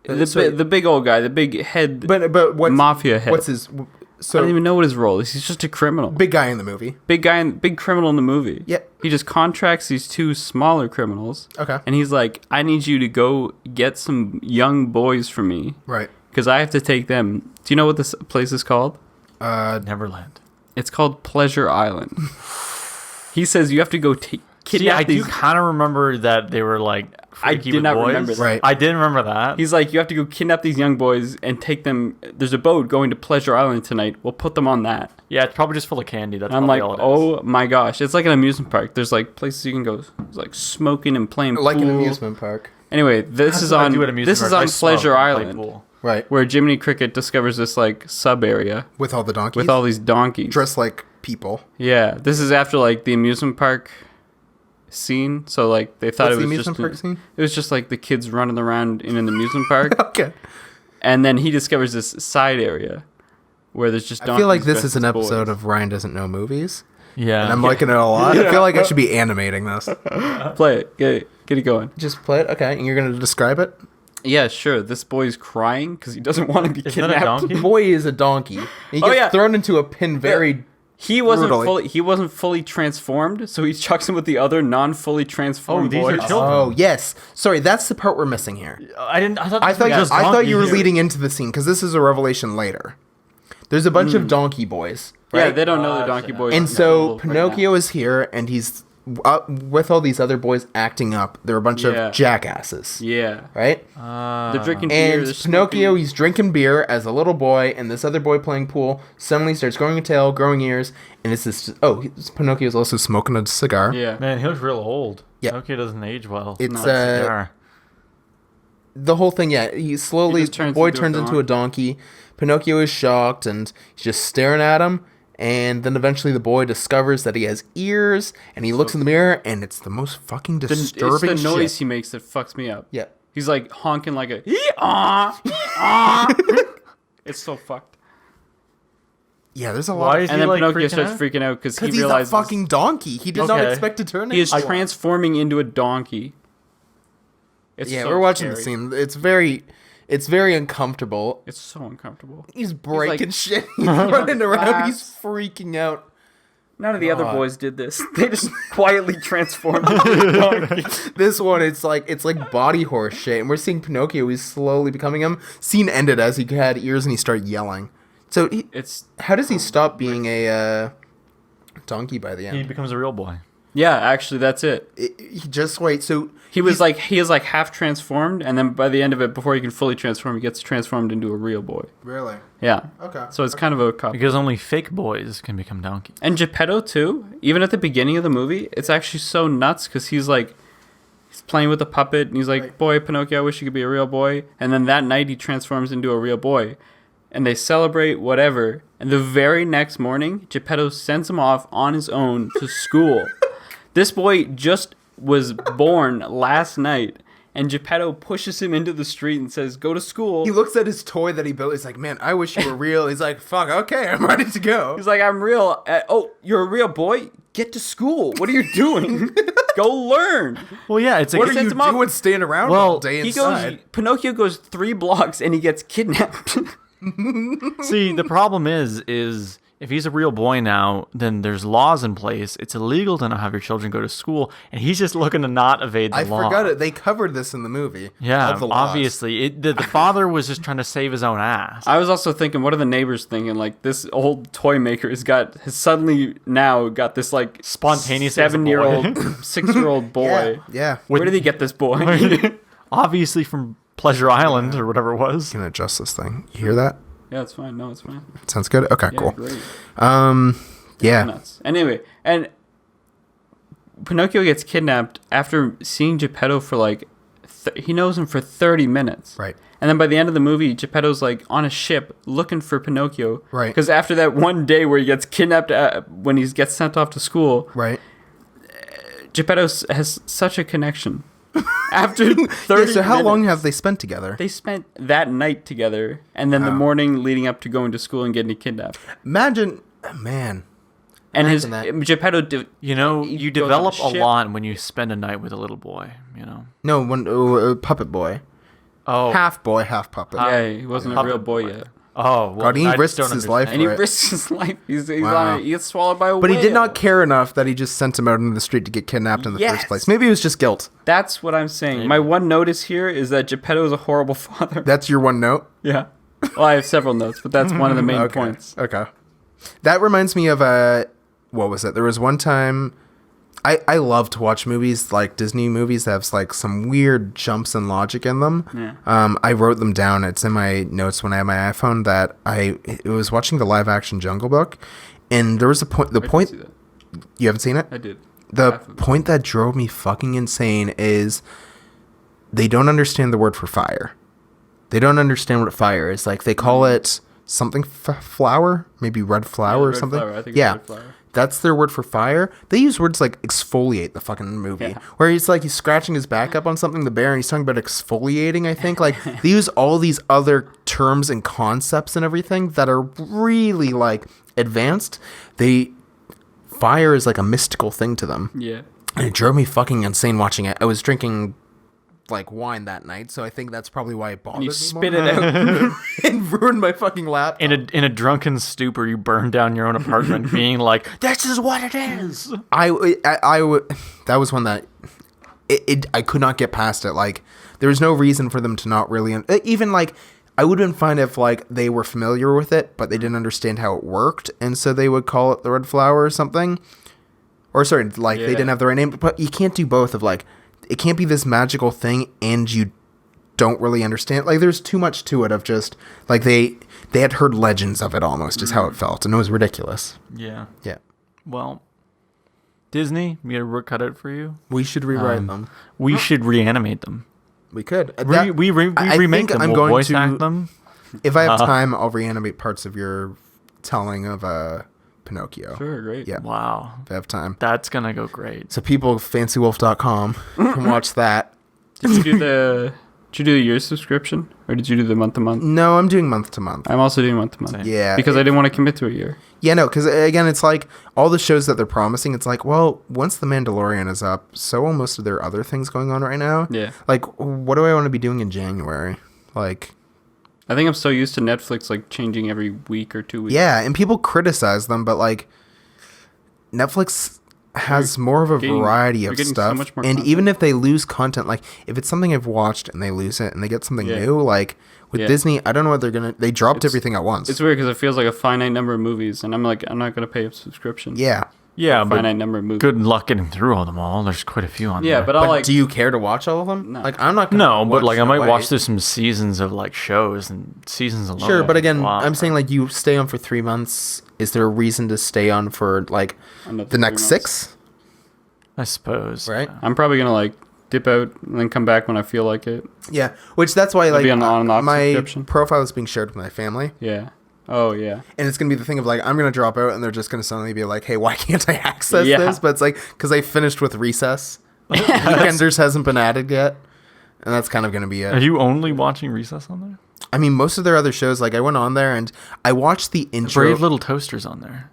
D: the big old guy, the big head,
B: But what's
D: mafia head.
B: What's his?
D: I
B: So
D: don't even know what his role is. He's just a criminal.
B: big guy in the movie.
D: Big guy, big criminal in the movie.
B: Yep.
D: He just contracts these 2 smaller criminals.
B: Okay.
D: And he's like, I need you to go get some young boys for me
B: Right.
D: because I have to take them. Do you know what this place is called?
C: Neverland.
D: It's called Pleasure Island. He says you have to go kidnap
C: Yeah, I do
D: these.
C: kind of remember that they were like.
D: I
C: freaky
D: did
C: with
D: not
C: boys.
D: remember that.
B: Right.
C: I didn't remember that.
D: He's like, you have to go kidnap these young boys and take them. There's a boat going to Pleasure Island tonight. We'll put them on that.
C: Yeah, it's probably just full of candy. That's
D: And I'm
C: probably
D: like,
C: all it is.
D: oh my gosh, it's like an amusement park. There's like places you can go, there's like smoking and playing
B: Like an
D: pool.
B: amusement park.
D: Anyway, this
C: That's
D: is
C: what I
D: on
C: do at amusement
D: this is
C: parks. I
D: on
C: smoke
D: Pleasure
C: and play
D: Island,
C: pool.
B: Right.
D: where Jiminy Cricket discovers this like sub area
B: With all the donkeys.
D: with all these donkeys.
B: dressed like people.
D: Yeah, this is after like the amusement park scene. So like they thought
B: What's
D: it
B: the
D: was just
B: amusement park scene?
D: it was just like the kids running around in an amusement park,
B: Okay.
D: and then he discovers this side area where there's just.
B: I feel like
D: donkeys
B: this is an
D: dressed as
B: episode
D: boys.
B: of Ryan Doesn't Know Movies.
C: Yeah.
B: And I'm liking it a lot. I feel like I should be animating this.
D: Play it, get it going.
B: Just play it. Okay. And you're going to describe it?
D: Yeah, sure. This boy's crying because he doesn't want to be
C: Isn't that a
D: kidnapped.
C: donkey?
B: The boy is a donkey. He gets
D: yeah.
B: thrown into a pin very...
D: He wasn't
B: Brutally.
D: he wasn't fully transformed, so he chucks him with the other non-fully transformed
C: these are
D: boys.
C: children.
B: Oh, yes. Sorry, that's the part we're missing here.
C: I thought.
B: I
C: this was just
B: thought you were
C: donkey.
B: leading into the scene because this is a revelation later. There's a bunch of donkey boys,
D: Yeah,
B: right?
D: they don't know the
C: Gotcha.
D: donkey boys.
B: And
D: are
B: so
D: available right
B: Pinocchio is here, and he's with all these other boys acting up. They're a bunch
D: Yeah.
B: of jackasses,
D: now. Yeah,
B: right?
D: they're drinking beer.
B: And
D: they're
B: Pinocchio,
D: smoking.
B: he's drinking beer as a little boy, and this other boy playing pool suddenly starts growing a tail, growing ears, and it's this. Oh, Pinocchio's also smoking a cigar.
D: Yeah,
C: Man, he looks real old.
B: Yeah.
C: Pinocchio doesn't age well.
B: It's
C: Not a cigar.
B: the whole thing, yeah. He slowly, the boy turns into a donkey. Pinocchio is shocked, and he's just staring at him. And then eventually the boy discovers that he has ears, and he looks in the mirror, and it's the most fucking disturbing shit.
D: It's the noise he makes that fucks me up.
B: Yeah.
D: He's like honking like a It's so fucked.
B: Yeah, there's a lot.
D: And then Pinocchio starts freking out because he realizes
B: he's a fucking donkey. He did not expect to turn into one.
D: He is transforming into a donkey.
B: We're watching the scene. It's very uncomfortable.
D: It's so uncomfortable.
B: He's breaking shit. He's running around. He's freaking out.
D: None of the other boys did this. They just quietly transformed into a donkey.
B: This one, it's like body horse shit, and we're seeing Pinocchio. He's slowly becoming him. Scene ended as he had ears and he started yelling. So how does he stop being a donkey by the end?
C: He becomes a real boy.
D: Yeah, actually, that's it.
B: He just wait. So
D: he is like half transformed, and then by the end of it, before he can fully transform, he gets transformed into a real boy.
B: Really?
D: Yeah.
B: Okay.
D: So it's kind of a cop.
C: Because only fake boys can become donkeys.
D: And Geppetto too. Even at the beginning of the movie, it's actually so nuts because he's playing with a puppet, and he's like, "Boy, Pinocchio, I wish you could be a real boy." And then that night, he transforms into a real boy, and they celebrate whatever. And the very next morning, Geppetto sends him off on his own to school. This boy just was born last night, and Geppetto pushes him into the street and says, "Go to school."
B: He looks at his toy that he built. He's like, "Man, I wish you were real." He's like, "Fuck, okay, I'm ready to go."
D: He's like, "I'm real." Oh, you're a real boy? Get to school. What are you doing? Go learn.
C: Well, yeah, it's
B: what are you doing staying around all day inside?
D: Pinocchio goes 3 blocks and he gets kidnapped.
C: See, the problem is if he's a real boy now, then there's laws in place. It's illegal to not have your children go to school, and he's just looking to not evade the law.
B: I forgot it. They covered this in the movie.
C: Yeah, obviously. The father was just trying to save his own ass.
D: I was also thinking, what are the neighbors thinking? Like, this old toy maker has suddenly now got this, like,
C: spontaneous
D: 7-year-old, 6-year-old boy.
B: Yeah.
D: Where did he get this boy?
C: Obviously from Pleasure Island or whatever it was.
B: I'm going to adjust this thing. You hear that?
D: Yeah, it's fine. No, it's fine.
B: Sounds good. Okay, cool.
D: Great.
B: Yeah.
D: Nuts. Anyway, and Pinocchio gets kidnapped after seeing Geppetto for like he knows him for 30 minutes.
B: Right.
D: And then by the end of the movie, Geppetto's like on a ship looking for Pinocchio.
B: Right.
D: Because after that one day where he gets kidnapped when he gets sent off to school.
B: Right.
D: Geppetto has such a connection. After 30
B: so how long have they spent together?
D: They spent that night together, and then the morning leading up to going to school and getting kidnapped.
B: Man.
D: And Geppetto,
C: you develop a lot when you spend a night with a little boy,
B: No, puppet boy.
C: Oh.
B: Half boy, half puppet.
D: Yeah, he wasn't a real boy yet.
C: Oh, well,
B: God, he risks his life.
D: And he risks his life. He's on it. He gets swallowed by a whale.
B: But he did not care enough that he just sent him out into the street to get kidnapped in the first place. Maybe it was just guilt.
D: That's what I'm saying. Maybe. My one notice here is that Geppetto is a horrible father.
B: That's your one note?
D: Yeah. Well, I have several notes, but that's one of the main points.
B: Okay. That reminds me of what was it? There was one time... I love to watch movies, like Disney movies that have like some weird jumps in logic in them.
D: Yeah.
B: I wrote them down. It's in my notes when I had my iPhone that I was watching the live action Jungle Book, and there was a point. You haven't seen it?
D: I did.
B: The point that drove me fucking insane is they don't understand the word for fire. They don't understand what fire is. Like they call it something flower, maybe red flower or something.
D: Flower. I think it's red flower.
B: That's their word for fire. They use words like exfoliate the fucking movie, where he's scratching his back up on something, the bear, and he's talking about exfoliating, I think. Like, they use all these other terms and concepts and everything that are really, like, advanced. Fire is like a mystical thing to them.
D: Yeah.
B: And it drove me fucking insane watching it. I was drinking like wine that night, so I think that's probably why it bothered me.
D: You spit it out
B: and ruined my fucking laptop.
C: In a drunken stupor, you burned down your own apartment, being like, "This is what it is."
B: That was one that I could not get past it. Like there was no reason for them to not really even like. I would have been fine if like they were familiar with it, but they didn't understand how it worked, and so they would call it the red flower or something. Or sorry, like they didn't have the right name. But you can't do both. Of like. It can't be this magical thing and you don't really understand. Like, there's too much to it of just, like, they had heard legends of it almost is how it felt. And it was ridiculous.
C: Yeah.
B: Yeah.
C: Well, Disney, we got a work cut out for you.
B: We should rewrite them.
C: We should reanimate them.
B: We could.
C: We remake them.
B: I'm
C: We'll
B: going
C: voice
B: to
C: act them.
B: If I have time, I'll reanimate parts of your telling of Pinocchio.
D: Sure, great.
B: Yeah.
C: Wow.
B: If I have time.
C: That's gonna go great.
B: So people, fancywolf.com can watch that.
D: Did you do the year subscription, or did you do the month to month?
B: No, I'm doing month to month.
D: I'm also doing month to month.
C: Same.
B: Yeah.
D: Because I didn't want to commit to a year.
B: Yeah, no, because again, it's like all the shows that they're promising, it's like, well, once The Mandalorian is up, so will most of their other things going on right now.
D: Yeah.
B: Like, what do I want to be doing in January? Like,
D: I think I'm so used to Netflix like changing every week or 2 weeks.
B: yeah, and people criticize them, but like, Netflix has more of a variety of
D: getting so
B: stuff.
D: much more
B: And
D: content.
B: even if they lose content, like, if it's something I've watched and they lose it and they get something
D: Yeah.
B: new, like, with
D: Yeah.
B: Disney, I don't know what they're going to... They dropped everything at once.
D: It's weird because it feels like a finite number of movies, and I'm like, I'm not going to pay a subscription.
B: Yeah.
C: Yeah,
D: A
C: but
D: finite number of movies.
C: good luck getting through all them all. There's quite a few on there.
D: Yeah, but I'll
B: But
D: like.
B: do you care to watch all of them?
D: No.
B: Like, I'm not gonna
C: no, but
B: watch
C: like I might
B: away.
C: watch through some seasons of like shows and seasons alone.
B: Sure, but again,
C: Wow.
B: I'm saying like you stay on for 3 months. Is there a reason to stay on for like
D: Another
B: the next
D: 3 months.
B: 6?
C: I suppose.
B: Right.
C: Yeah.
D: I'm probably gonna like dip out and then come back when I feel like it.
B: Yeah, which that's why like
D: be on and off
B: my
D: subscription.
B: profile is being shared with my family,
D: Yeah. Oh yeah.
B: and it's gonna be the thing of like I'm gonna drop out, and they're just gonna suddenly be like, "Hey, why can't I access
D: Yeah.
B: this?" But it's like because I finished with Recess, Weekenders hasn't been added yet, and that's kind of gonna be
C: Are
B: it.
C: you only watching Recess on there?
B: I mean, most of their other shows, like I went on there and I watched the intro.
C: Brave Little Toaster's on there.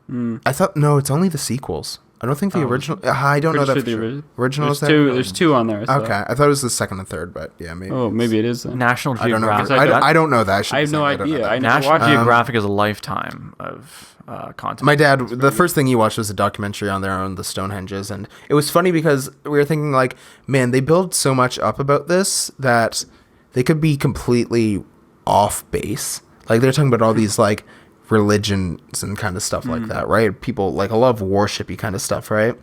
B: I thought no, it's only the sequels. I don't think the original. I don't know that.
D: Pretty
B: For
D: sure
B: sure.
D: the
B: Original is
D: There's
B: there?
D: two. There's two on there. I thought.
B: Okay, I thought it was the second and third, but yeah, maybe.
D: Oh, maybe it is then.
C: National
B: I don't know.
C: Geographic.
B: I don't know that.
D: I have no
B: shouldn't say
D: idea.
B: that.
D: I never
C: National
D: watched it.
C: Geographic is a lifetime of content.
B: My dad, the first thing he watched was a documentary on there on the Stonehenges, and it was funny because we were thinking like, man, they build so much up about this that they could be completely off base. Like they're talking about all these like religions and kind of stuff like that, right? People like a lot of worshipy kind of stuff, right?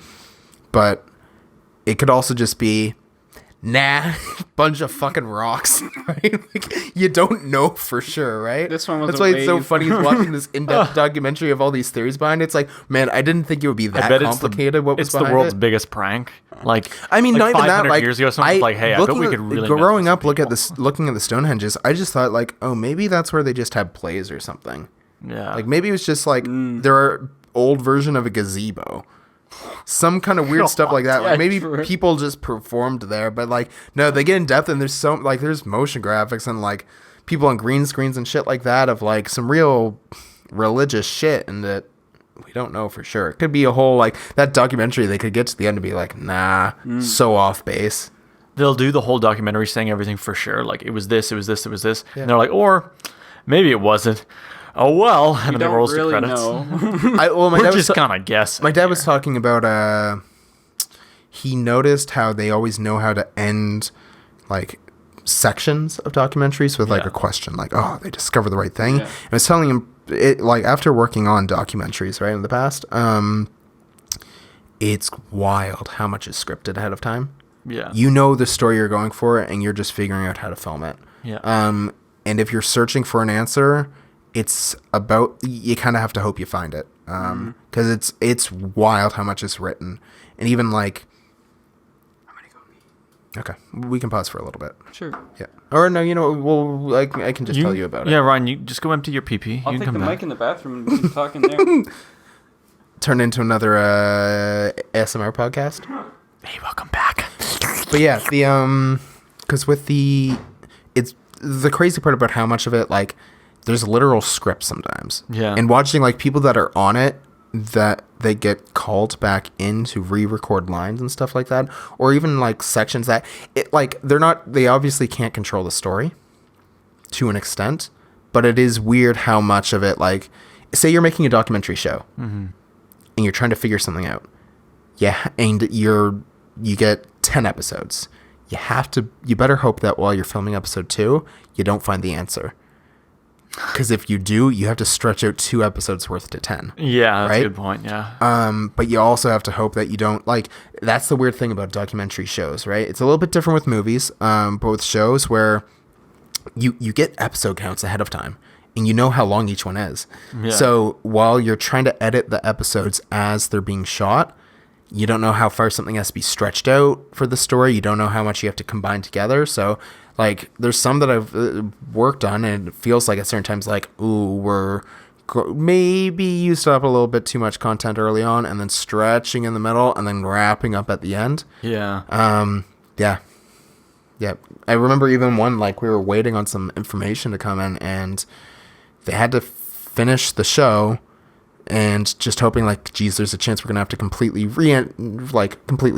B: But it could also just be, nah, bunch of fucking rocks, right? Like, you don't know for sure, right?
D: This one was
B: That's
D: a
B: why it's so
D: wave.
B: funny watching this in-depth documentary of all these theories behind it. It's like, man, I didn't think it would be that complicated. What was
C: it's the
B: behind
C: world's
B: it.
C: biggest prank. Like
B: I mean,
C: like
B: not even that.
C: 500
B: Like
C: years ago, someone was like, "Hey, I bet we could really."
B: growing
C: mess
B: up,
C: with some
B: looking at the Stonehenges. I just thought like, oh, maybe that's where they just had plays or something.
C: people. Yeah.
B: Like maybe it was just like their old version of a gazebo. Some kind of weird stuff like that. Like
D: Yeah,
B: maybe
D: true.
B: people just performed there, but like no, they get in depth and there's motion graphics and like people on green screens and shit like that of like some real religious shit, and that we don't know for sure. It could be a whole like that documentary. They could get to the end and be like, nah, so off base.
C: They'll do the whole documentary saying everything for sure. Like it was this, it was this, it was this, and they're like, or maybe it wasn't. Oh well, and
D: You
C: then it
D: don't
C: rolls
D: really
C: the credits.
D: know.
B: My
C: We're
B: dad was
C: just kind of guessing.
B: My dad was talking about he noticed how they always know how to end like sections of documentaries with like
C: Yeah.
B: a question, like, oh, they discover the right thing.
D: Yeah.
B: And I was telling him it like after working on documentaries right in the past, it's wild how much is scripted ahead of time.
C: Yeah.
B: You know the story you're going for, and you're just figuring out how to film it.
C: Yeah.
B: And if you're searching for an answer, it's about you kind of have to hope you find it, because it's wild how much is written, and even like. Okay, we can pause for a little bit.
D: Sure.
B: Yeah, or no, you know, well, I can just tell you about
C: Yeah,
B: it.
C: Ryan, you just go empty your pee-pee.
D: I'll
C: You
D: take
C: can
D: the
C: come
D: mic
C: back.
D: in the bathroom and we can talk in there.
B: Turn into another ASMR podcast.
C: Hey, welcome back.
B: But yeah, the because with it's the crazy part about how much of it like there's literal scripts sometimes.
C: Yeah.
B: And watching like people that are on it that they get called back in to re-record lines and stuff like that, or even like sections that it like they obviously can't control the story to an extent, but it is weird how much of it like say you're making a documentary show and you're trying to figure something out. Yeah, and you get 10 episodes. You better hope that while you're filming episode 2, you don't find the answer. Because if you do, you have to stretch out 2 episodes worth to 10.
C: Yeah, that's
B: right?
C: a good point. Yeah.
B: But you also have to hope that you don't like. That's the weird thing about documentary shows, right? It's a little bit different with movies, but with shows where you get episode counts ahead of time, and you know how long each one is.
C: Yeah.
B: So while you're trying to edit the episodes as they're being shot, you don't know how far something has to be stretched out for the story. You don't know how much you have to combine together. So Like, there's some that I've worked on, and it feels like at certain times, like, ooh, we're maybe used up a little bit too much content early on, and then stretching in the middle, and then wrapping up at the end.
C: Yeah.
B: Yeah. I remember even one, like, we were waiting on some information to come in, and they had to finish the show, and just hoping, like, geez, there's a chance we're gonna have to completely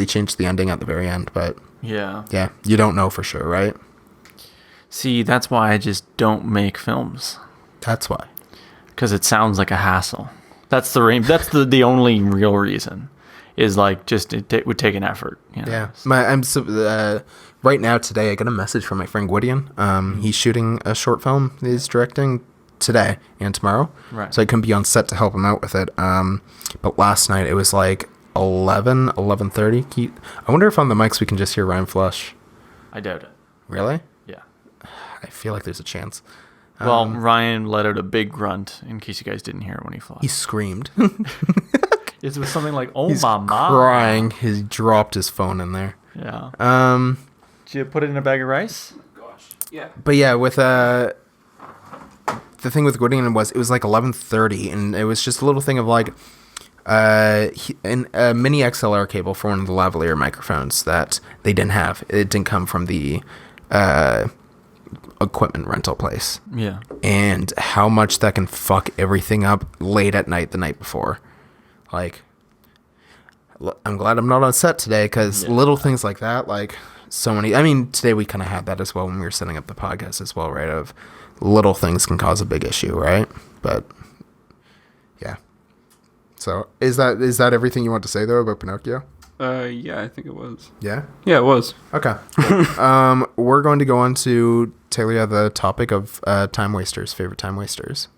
B: change the ending at the very end. But
C: yeah,
B: you don't know for sure, right?
C: See, that's why I just don't make films.
B: That's why.
C: Because it sounds like a hassle. That's the only real reason. Is like just it would take an effort. You know?
B: Yeah. Right now today I got a message from my friend Gwydion. He's shooting a short film. He's directing today and tomorrow.
C: Right.
B: So I couldn't be on set to help him out with it. But last night it was like 11:30. I wonder if on the mics we can just hear Ryan Flush.
C: I doubt it.
B: Really?
C: Yeah.
B: I feel like there's a chance.
C: Well, Ryan let out a big grunt, in case you guys didn't hear it when he flushed.
B: He screamed.
C: It was something like, "Oh,
B: He's
C: mama!"
B: crying. He dropped his phone in there.
C: Yeah. Did you put it in a bag of rice?
D: Gosh. Yeah.
B: But yeah, with the thing with Gwydion was it was like 11:30, and it was just a little thing of like a mini XLR cable for one of the lavalier microphones that they didn't have. It didn't come from the equipment rental place.
C: Yeah.
B: And how much that can fuck everything up late at night the night before. Like, I'm glad I'm not on set today, because little things like that, like so many. I mean, today we kind of had that as well when we were setting up the podcast as well, right? Of little things can cause a big issue, right? But yeah. So is that everything you want to say though about Pinocchio?
D: Yeah, I think it was.
B: Yeah.
D: Yeah, it was.
B: Okay. Cool. We're going to go on to Talia, the topic of time wasters, favorite time wasters.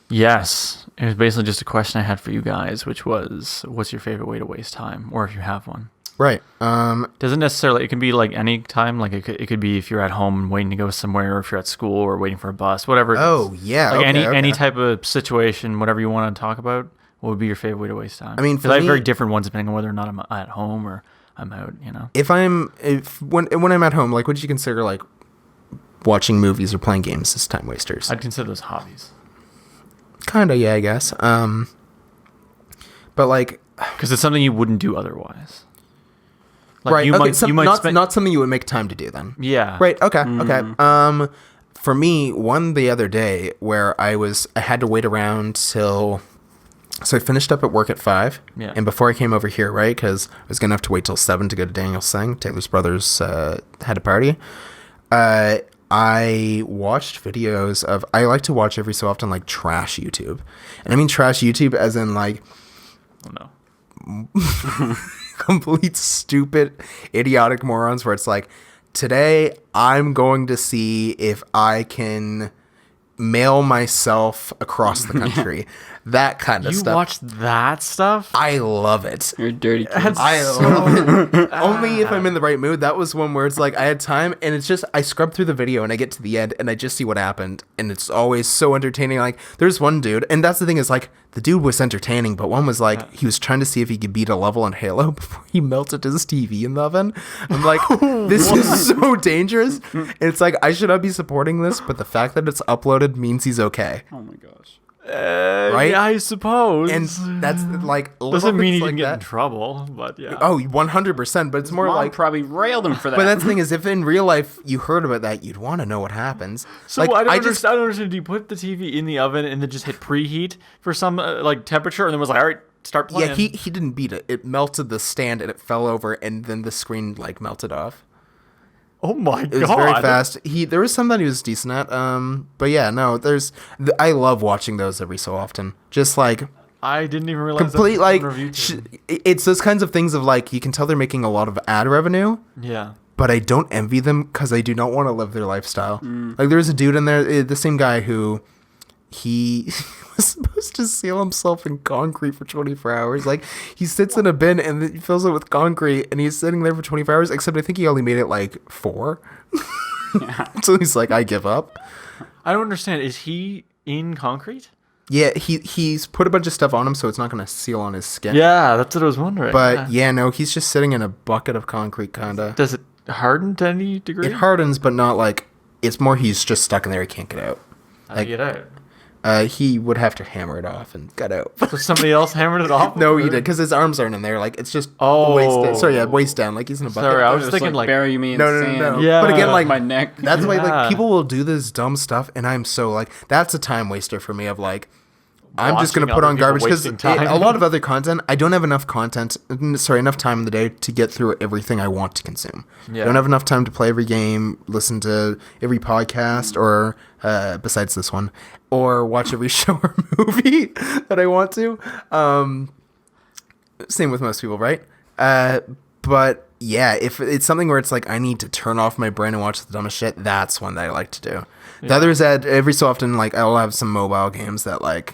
C: Yes. It was basically just a question I had for you guys, which was, what's your favorite way to waste time, or if you have one?
B: Right.
C: Doesn't necessarily, it can be like any time. Like it could be if you're at home and waiting to go somewhere, or if you're at school or waiting for a bus, whatever.
B: Oh, yeah.
C: Like
B: okay,
C: any type of situation, whatever you want to talk about, what would be your favorite way to waste time?
B: I mean,
C: because I have very different ones depending on whether or not I'm at home or I'm out, you know?
B: When I'm at home, like, would you consider, like, watching movies or playing games as time wasters?
C: I'd consider those hobbies.
B: Kinda, yeah, I guess. But like,
C: because it's something you wouldn't do otherwise. Like
B: right.
C: You
B: okay.
C: might
B: not something you would make time to do then.
C: Yeah.
B: Right. Okay. Okay. For me, one the other day where I had to wait around till. So I finished up at work at 5.
C: Yeah.
B: And before I came over here, right, because I was gonna have to wait till 7 to go to Daniel's thing. Taylor's brothers had a party. I watched videos of. I like to watch every so often like trash YouTube, and I mean trash YouTube as in like.
C: Oh no.
B: Complete stupid, idiotic morons where it's like, today I'm going to see if I can mail myself across the country. That kind of stuff.
C: You watch that stuff?
B: I love it.
D: You're a dirty kid.
B: I love it. Only if I'm in the right mood. That was one where it's like I had time, and it's just I scrub through the video and I get to the end and I just see what happened, and it's always so entertaining. Like there's one dude, and that's the thing is like the dude was entertaining, but one was like he was trying to see if he could beat a level in Halo before he melted his TV in the oven. I'm like, this is so dangerous. And it's like I should not be supporting this, but the fact that it's uploaded means he's okay.
D: Oh my gosh.
B: Right?
C: Yeah, I suppose.
B: And that's like
C: doesn't mean you
B: like
C: didn't get
B: that.
C: in trouble, but yeah.
B: Oh, 100%. But it's more
D: Mom
B: like
D: probably railed him for that.
B: But that's the thing is, if in real life you heard about that, you'd want to know what happens.
C: So
B: like,
C: I don't understand. Do you put the TV in the oven and then just hit preheat for some like temperature, and then was like, all right, start playing?
B: Yeah, he didn't beat it. It melted the stand and it fell over, and then the screen like melted off.
C: Oh my god!
B: It was very fast. There was some that he was decent at. But yeah, no. I love watching those every so often. Just like
C: I didn't even realize
B: complete
C: that
B: like
C: on YouTube.
B: It's those kinds of things of like you can tell they're making a lot of ad revenue.
C: Yeah.
B: But I don't envy them because I do not want to live their lifestyle. Like there's a dude in there, the same guy who he was supposed to seal himself in concrete for 24 hours. Like he sits in a bin and he fills it with concrete and he's sitting there for 24 hours, except I think he only made it like 4. Yeah. So he's like, I give up.
C: I don't understand. Is he in concrete?
B: Yeah, he's put a bunch of stuff on him so it's not going to seal on his skin.
C: Yeah, that's what I was wondering.
B: But yeah, no, he's just sitting in a bucket of concrete, kind of.
C: Does it harden to any degree?
B: It hardens, but not like it's more. He's just stuck in there. He can't get out.
C: How do you get out?
B: He would have to hammer it off and get out.
C: So somebody else hammered it off?
B: No, he did because his arms aren't in there. Like it's just waist down. Like he's in a bucket.
C: Sorry, I was thinking
D: like bury me in sand.
B: No.
C: Yeah.
B: But again, like
D: my neck.
B: That's why like people will do this dumb stuff, and I'm so like that's a time waster for me. Of like I'm just gonna put on garbage because a lot of other content. I don't have enough enough time in the day to get through everything I want to consume.
C: Yeah.
B: I don't have enough time to play every game, listen to every podcast, or besides this one, or watch every show or movie that I want to. Same with most people, right? But yeah, if it's something where it's like I need to turn off my brain and watch the dumbest shit, that's one that I like to do. Yeah. The other is that every so often, like I'll have some mobile games that like.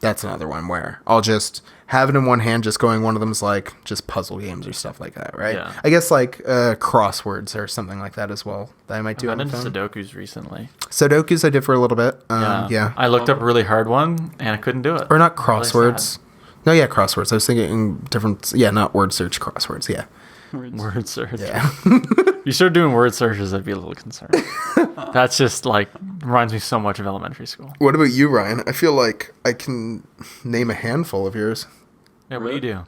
B: That's another one where I'll just have it in one hand, just going. One of them's like just puzzle games or stuff like that, right? Yeah. I guess like crosswords or something like that as well. That I might do.
C: I've been into Sudokus recently.
B: Sudokus I did for a little bit. Yeah.
C: I looked up a really hard one and I couldn't do it.
B: Or not crosswords. Really no, yeah, crosswords. I was thinking different. Yeah, not word search crosswords. Yeah.
C: Word search.
B: Yeah.
C: You start doing word searches, I'd be a little concerned. That's just like reminds me so much of elementary school.
B: What about you, Ryan? I feel like I can name a handful of yours.
C: Yeah, what do you do?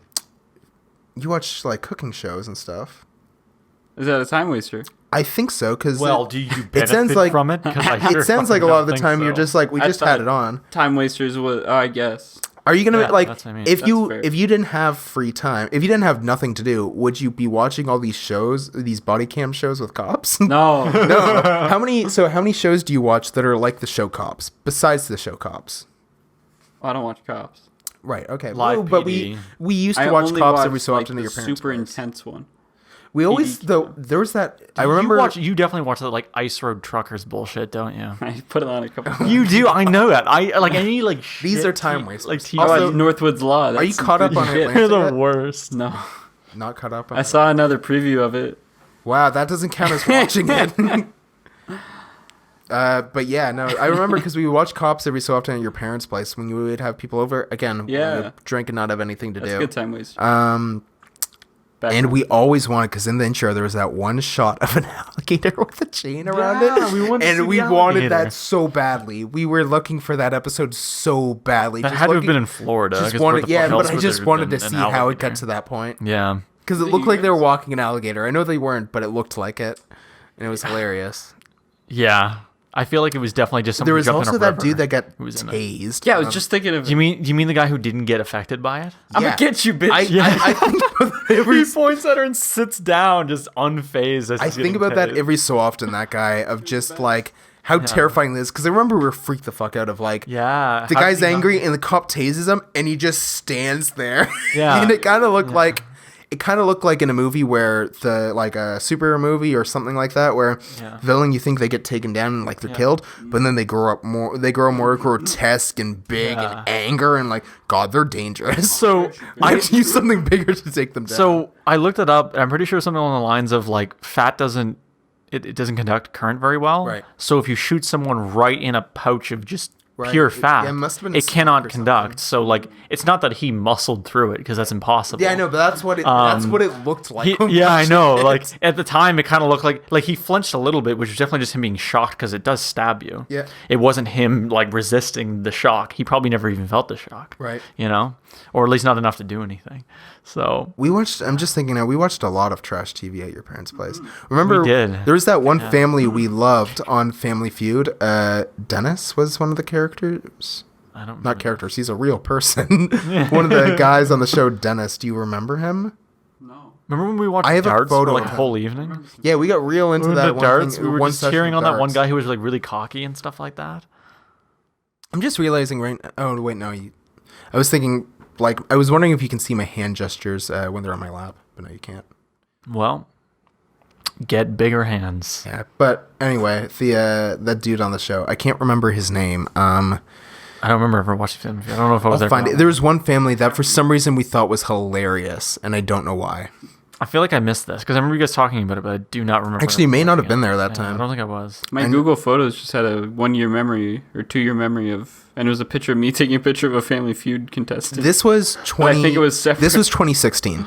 B: You watch like cooking shows and stuff.
D: Is that a time waster?
B: I think so, because
C: do you benefit from it?
B: It sounds like a lot of the time you're just like, we just had it on.
D: Time wasters, I guess.
B: Are you gonna like
D: that's what I mean.
B: if you didn't have free time, if you didn't have nothing to do, would you be watching all these shows, these body cam shows with cops?
D: No.
B: No. How many shows do you watch that are like the show Cops besides the show Cops?
D: Well, I don't watch Cops.
B: Right. Okay.
C: Live
B: but
C: PD.
B: we used to watch Cops every so often at your parents'
D: super
B: place.
D: intense one.
B: We always there was that. I remember
C: you definitely watch that like Ice Road Truckers bullshit, don't you?
D: I put it on a couple.
C: You do. I know that. I like any like
B: these are time wasters.
C: Like TV.
B: Also,
D: Northwood's Law.
B: Are you caught up on
D: shit.
B: Atlanta?
C: They're the worst.
D: No,
B: not caught up on
D: I saw another preview of it.
B: Wow, that doesn't count as watching it. But yeah, no, I remember because we would watch Cops every so often at your parents' place when you would have people over. Again,
D: yeah,
B: we would drink and not have anything to do.
D: That's a good time waster.
B: And we always wanted, because in the intro there was that one shot of an alligator with a chain around it, we wanted that so badly. We were looking for that episode so badly.
C: That had to have been in Florida.
B: But I just wanted to see how it got to that point.
C: Yeah,
B: because it looked like they were walking an alligator. I know they weren't, but it looked like it, and it was hilarious.
C: Yeah. I feel like it was definitely just something.
B: There was also that dude that got tased.
D: Yeah, I was just thinking of.
C: Do you mean the guy who didn't get affected by it?
D: I'm gonna get you, bitch.
B: I think
C: he points at her and sits down, just unfazed.
B: I think about that every so often. That guy of just like how terrifying this. Because I remember we were freaked the fuck out of like the guy's angry and the cop tases him and he just stands there.
C: Yeah,
B: and it kind of looked like. It kind of looked like in a movie where like a superhero movie or something like that, where villain, you think they get taken down and like they're killed, but then they grow more grotesque and big and anger and like, God, they're dangerous.
C: So
B: I use something bigger to take them down.
C: So I looked it up and I'm pretty sure something along the lines of like fat doesn't conduct current very well.
B: Right.
C: So if you shoot someone right in a pouch of just pure fat, it cannot conduct. So like, it's not that he muscled through it because that's impossible.
B: Yeah, I know, but that's what it looked like.
C: I know. Like at the time, it kind of looked like he flinched a little bit, which was definitely just him being shocked because it does stab you.
B: Yeah,
C: it wasn't him like resisting the shock. He probably never even felt the shock.
B: Right.
C: You know, or at least not enough to do anything. So
B: I'm just thinking now, we watched a lot of trash TV at your parents' place. Remember,
C: we did.
B: There was that one family we loved on Family Feud. Dennis was one of the characters.
C: I don't remember.
B: Not characters. He's a real person. One of the guys on the show, Dennis. Do you remember him?
D: No.
C: Remember when we watched
B: I have
C: darts
B: a photo
C: for like
B: of
C: a
B: him.
C: whole evening?
B: Yeah, we got real into that
C: darts.
B: Thing,
C: we were just cheering on that one
B: darts.
C: guy who was like really cocky and stuff like that.
B: I'm just realizing right now. Oh wait, no. I was thinking. Like, I was wondering if you can see my hand gestures when they're on my lap, but no, you can't.
C: Well, get bigger hands.
B: Yeah, but anyway, that dude on the show, I can't remember his name.
C: I don't remember ever watching him. I don't know if I was there.
B: Find it. There was one family that for some reason we thought was hilarious, and I don't know why.
C: I feel like I missed this because I remember you guys talking about it, but I do not remember.
B: Actually, you may not have been there that time.
C: I don't think I was.
D: My Google Photos just had a 1-year memory or 2-year memory of, and it was a picture of me taking a picture of a Family Feud contestant.
B: This was
D: I think it was separate.
B: This was 2016.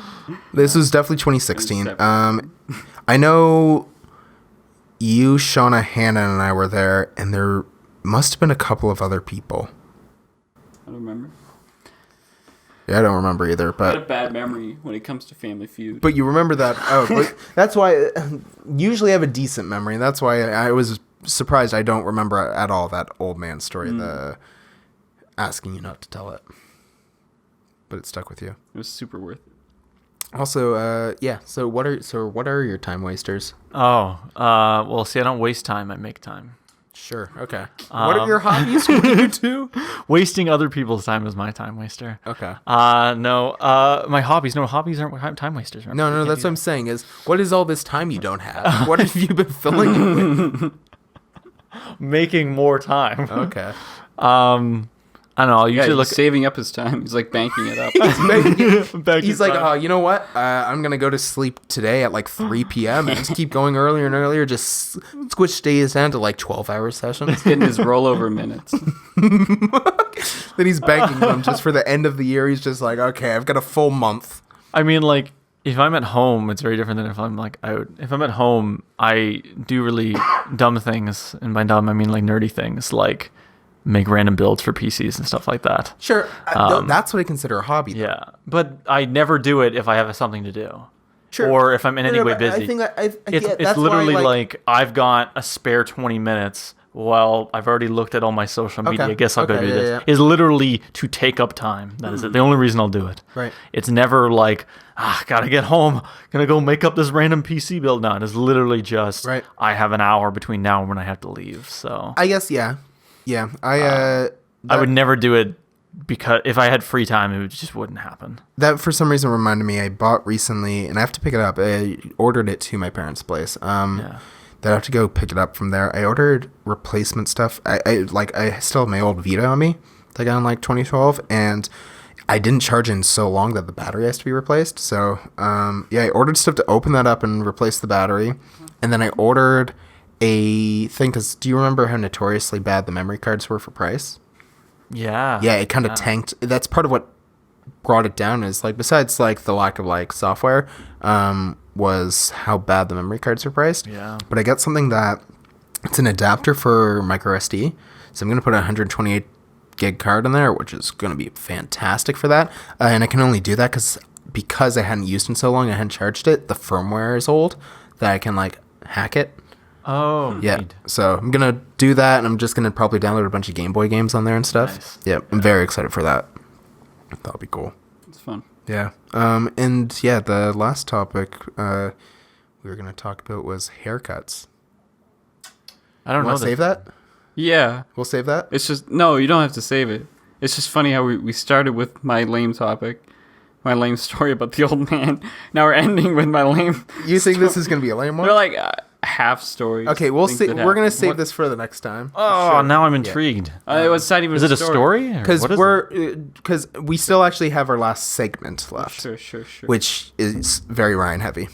B: This was definitely 2016. I know you, Shauna, Hannah, and I were there, and there must have been a couple of other people.
D: I don't remember.
B: Yeah, I don't remember either.
D: I had a
B: But
D: bad memory when it comes to Family Feud.
B: you remember that? Oh, but that's why. Usually, I have a decent memory. That's why I was surprised. I don't remember at all that old man story. The asking you not to tell it, but it stuck with you.
D: It was super worth it.
B: Also, yeah. So what are your time wasters?
C: Oh, well, see, I don't waste time. I make time.
B: Sure. Okay. What are your hobbies? What do you do?
C: Wasting other people's time is my time waster.
B: Okay.
C: No. My hobbies. No, hobbies aren't time wasters. Right?
B: No. That's what I'm saying. Is what is all this time you don't have? What have you been filling it with?
C: Making more time.
B: Okay.
C: I don't know. I'll usually
D: He's
C: look.
D: saving up his time. He's like banking it up.
B: He's like, oh, you know what? I'm gonna go to sleep today at like 3 p.m. and just keep going earlier and earlier. Just switch days down to like 12-hour sessions.
D: Getting his rollover minutes.
B: Then he's banking them just for the end of the year. He's just like, okay, I've got a full month.
C: I mean, like, if I'm at home, it's very different than if I'm like out. If I'm at home, I do really dumb things, and by dumb I mean like nerdy things, like make random builds for PCs and stuff like that.
B: Sure, that's what I consider a hobby. Though.
C: Yeah, but I never do it if I have something to do.
B: Sure.
C: Or if I'm in any way
B: but
C: busy.
B: I think
C: It's literally like I've got a spare 20 minutes. Well, I've already looked at all my social media.
B: Okay.
C: I guess I'll go
B: Okay,
C: do
B: yeah,
C: this.
B: yeah.
C: It's literally to take up time. That is it. The only reason I'll do it.
B: Right.
C: It's never like, gotta get home. Gonna go make up this random PC build now. It's literally just,
B: Right.
C: I have an hour between now and when I have to leave. So
B: I guess, yeah.
C: I would never do it because if I had free time, it just wouldn't happen.
B: That for some reason reminded me I bought recently, and I have to pick it up. I ordered it to my parents' place.
C: Yeah.
B: That I have to go pick it up from there. I ordered replacement stuff. I still have my old Vita on me that I got in like 2012, and I didn't charge in so long that the battery has to be replaced. So I ordered stuff to open that up and replace the battery, and then I ordered a thing because do you remember how notoriously bad the memory cards were for price?
C: Yeah.
B: Yeah, it kind of tanked. That's part of what brought it down is like besides like the lack of like software was how bad the memory cards are priced.
C: Yeah.
B: But I got something that it's an adapter for micro SD. So I'm going to put a 128 gig card in there, which is going to be fantastic for that. And I can only do that because I hadn't used it in so long, I hadn't charged it. The firmware is old that I can like hack it.
C: Oh,
B: Yeah.
C: neat.
B: So I'm going to do that, and I'm just going to probably download a bunch of Game Boy games on there and stuff.
C: Nice.
B: Yeah, I'm very excited for that. That'll be cool.
D: It's fun.
B: Yeah. And yeah, the last topic we were going to talk about was haircuts.
C: I don't know.
B: Want to save that?
D: Yeah.
B: We'll save that?
D: It's just, no, you don't have to save it. It's just funny how we started with my lame topic, my lame story about the old man. Now we're ending with my lame.
B: You think this is going to be a lame one?
D: They're like half stories.
B: Okay, we'll
D: things
B: see.
D: that
B: We're going to
D: happen.
B: save
D: What-
B: this for the next time.
C: Oh, now I'm intrigued.
D: It's not even
C: Is it a story? or
B: Because
C: what is it?
B: because we still actually have our last segment left.
D: Sure.
B: Which is very Ryan heavy.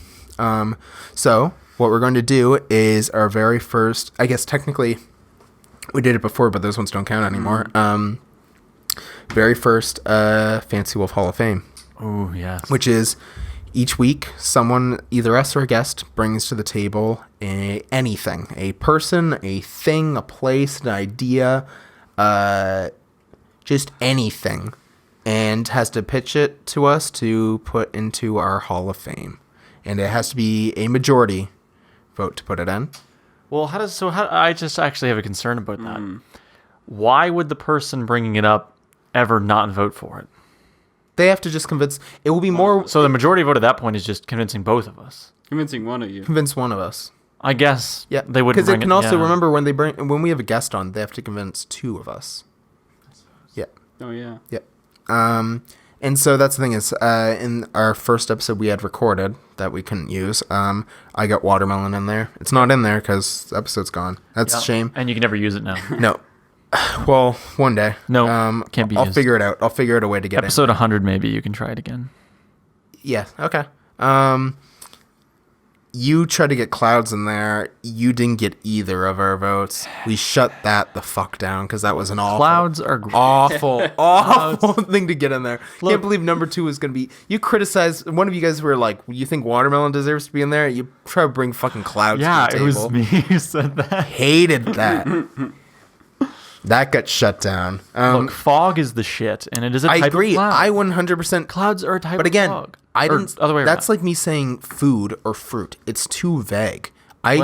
B: So what we're going to do is our very first, I guess technically we did it before, but those ones don't count anymore. Very first Fancy Wolf Hall of Fame,
C: Oh, yes.
B: which is each week someone, either us or a guest, brings to the table anything, a person, a thing, a place, an idea, just anything, and has to pitch it to us to put into our Hall of Fame. And it has to be a majority vote to put it in.
C: Well, I just actually have a concern about that. Why would the person bringing it up ever not vote for it?
B: They have to just convince. It will be more
C: So the majority vote at that point is just convincing both of us.
D: Convincing one of you.
B: convince one of us.
C: I guess.
B: Yeah,
C: They wouldn't
B: because
C: bring
B: it can
C: it.
B: also
C: yeah.
B: remember when we have a guest on, they have to convince two of us. Yeah.
D: Oh, yeah.
B: Yep. And so that's the thing is, in our first episode we had recorded that we couldn't use. I got watermelon in there. It's not in there because the episode's gone. That's a shame.
C: And you can never use it now.
B: No. Well, one day.
C: No, can't be
B: I'll
C: used.
B: figure it out. I'll figure out a way to get it.
C: Episode 100, maybe you can try it again.
B: Yeah. Okay. You tried to get Clouds in there. You didn't get either of our votes. We shut that the fuck down because that was an
C: Clouds are great.
B: awful thing to get in there. Can't believe number 2 was going to be... You criticized... One of you guys were like, you think Watermelon deserves to be in there? You try to bring fucking Clouds to the table.
C: Yeah, it was me who said that.
B: Hated that. That got shut down.
C: Look, fog is the shit, and it is a type
B: I agree.
C: of cloud.
B: I 100%...
C: Clouds are a type
B: But
C: of
B: again,
C: fog.
B: I
C: Or
B: didn't...
C: other way
B: That's
C: around.
B: like me saying food or fruit. It's too vague. I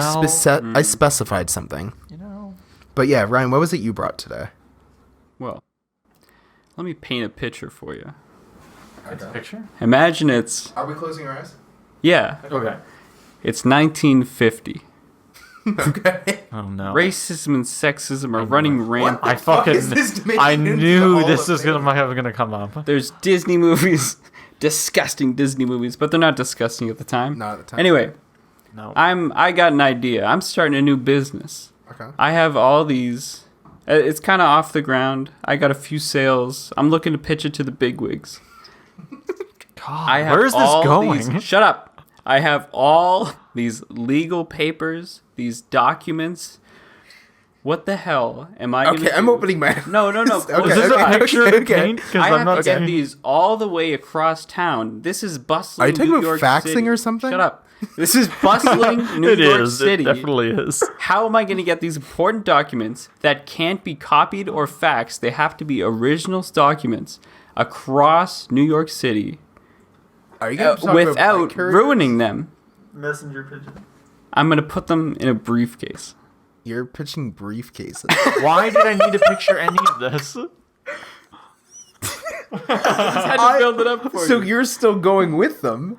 B: specified something.
C: You know.
B: But yeah, Ryan, what was it you brought today?
D: Well, let me paint a picture for you.
C: It's a picture?
D: Imagine it's...
B: Are we closing our eyes?
D: Yeah.
C: Okay.
D: It's 1950.
B: Okay.
C: Oh, no.
D: Racism and sexism are running rampant.
C: I
B: is this to make
C: I
B: it into the
C: knew
B: Hall
C: this
B: of
C: was gonna come up.
D: There's Disney movies, disgusting Disney movies, but they're not disgusting at the time.
B: Not at the time.
D: Anyway,
C: No.
D: I got an idea. I'm starting a new business.
B: Okay.
D: I have all these. It's kind of off the ground. I got a few sales. I'm looking to pitch it to the bigwigs.
C: God, where's this going?
D: Shut up. I have all these legal papers, these documents. What the hell am I going to
B: Okay, I'm opening my...
D: No.
B: Okay,
C: Is this
B: okay,
C: a picture
B: okay,
C: to paint? Because
D: I
C: I'm
D: have
C: not
D: to get
C: seeing.
D: these all the way across town. This is bustling
B: Are you talking
D: New
B: about
D: York
B: faxing
D: City.
B: or something?
D: Shut up. This is bustling New
C: It
D: York
C: is.
D: City.
C: It definitely is.
D: How am I going to get these important documents that can't be copied or faxed? They have to be original documents across New York City
B: Are you going to talk about
D: without
B: bike couriers?
D: ruining them.
C: Messenger pigeon.
D: I'm going to put them in a briefcase.
B: You're pitching briefcases.
C: Why did I need to picture any of this?
D: Had to build it up for
B: So
D: you.
B: you're still going with them.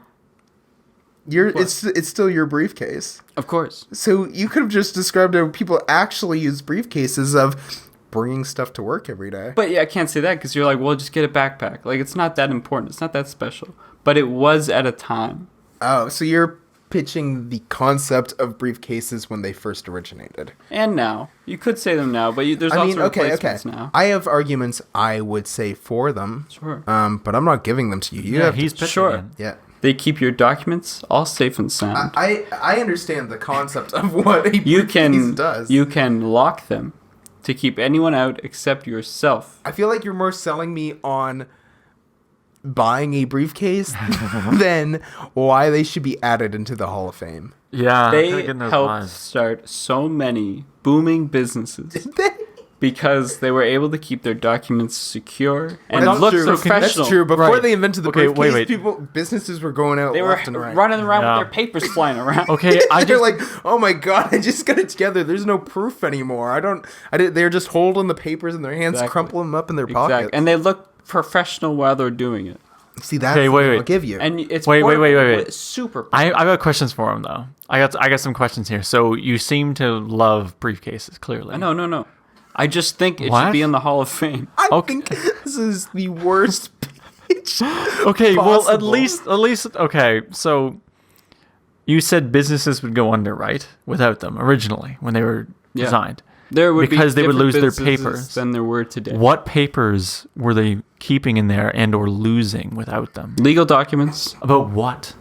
B: It's still your briefcase.
D: Of course.
B: So you could have just described how people actually use briefcases of bringing stuff to work every day.
D: But yeah, I can't say that because you're like, well, just get a backpack. Like, it's not that important. It's not that special. But it was at a time.
B: Oh, so you're pitching the concept of briefcases when they first originated.
D: And now. You could say them now, but there's
B: I mean,
D: also
B: okay.
D: replacements now.
B: I have arguments I would say for them.
D: Sure.
B: But I'm not giving them to you. You
C: Yeah,
B: have to-
C: he's pitching
D: Sure.
C: it.
B: yeah.
D: They keep your documents all safe and sound.
B: I understand the concept of what a
D: You
B: briefcase
D: can
B: does.
D: You can lock them to keep anyone out except yourself.
B: I feel like you're more selling me on buying a briefcase than why they should be added into the Hall of Fame.
C: Yeah,
D: They
C: getting those
D: helped
C: lives.
D: start so many booming businesses because they were able to keep their documents secure and
B: That's
D: look
B: true.
D: professional.
B: That's true. Before
C: Right.
B: they invented the
C: Okay,
B: briefcase,
C: wait.
B: businesses were going out
D: They were
B: left and right.
D: running around
C: Yeah.
D: with their papers flying around.
C: Okay, I
B: They're
C: just
B: like, oh my god, I just got it together. There's no proof anymore. They're just holding the papers in their hands,
D: Exactly.
B: crumpling them up in their pockets.
D: Exactly. And they look professional while they're doing it.
B: See, that's
C: Okay, wait,
B: what
C: wait.
B: I'll give you.
D: And it's
C: Wait.
D: portable, but super.
C: I got questions for him though. I got some questions here. So you seem to love briefcases, clearly.
D: No. I just think it
C: What?
D: should be in the Hall of Fame.
B: I think this is the worst pitch.
C: Okay, well at
B: possible.
C: least okay. So you said businesses would go under, right? Without them originally when they were
D: Yeah.
C: designed.
D: There would
C: Because
D: be
C: they would
D: different
C: lose their
D: businesses
C: papers.
D: than there were today.
C: What papers were they keeping in there and or losing without them?
D: Legal documents,
C: About what?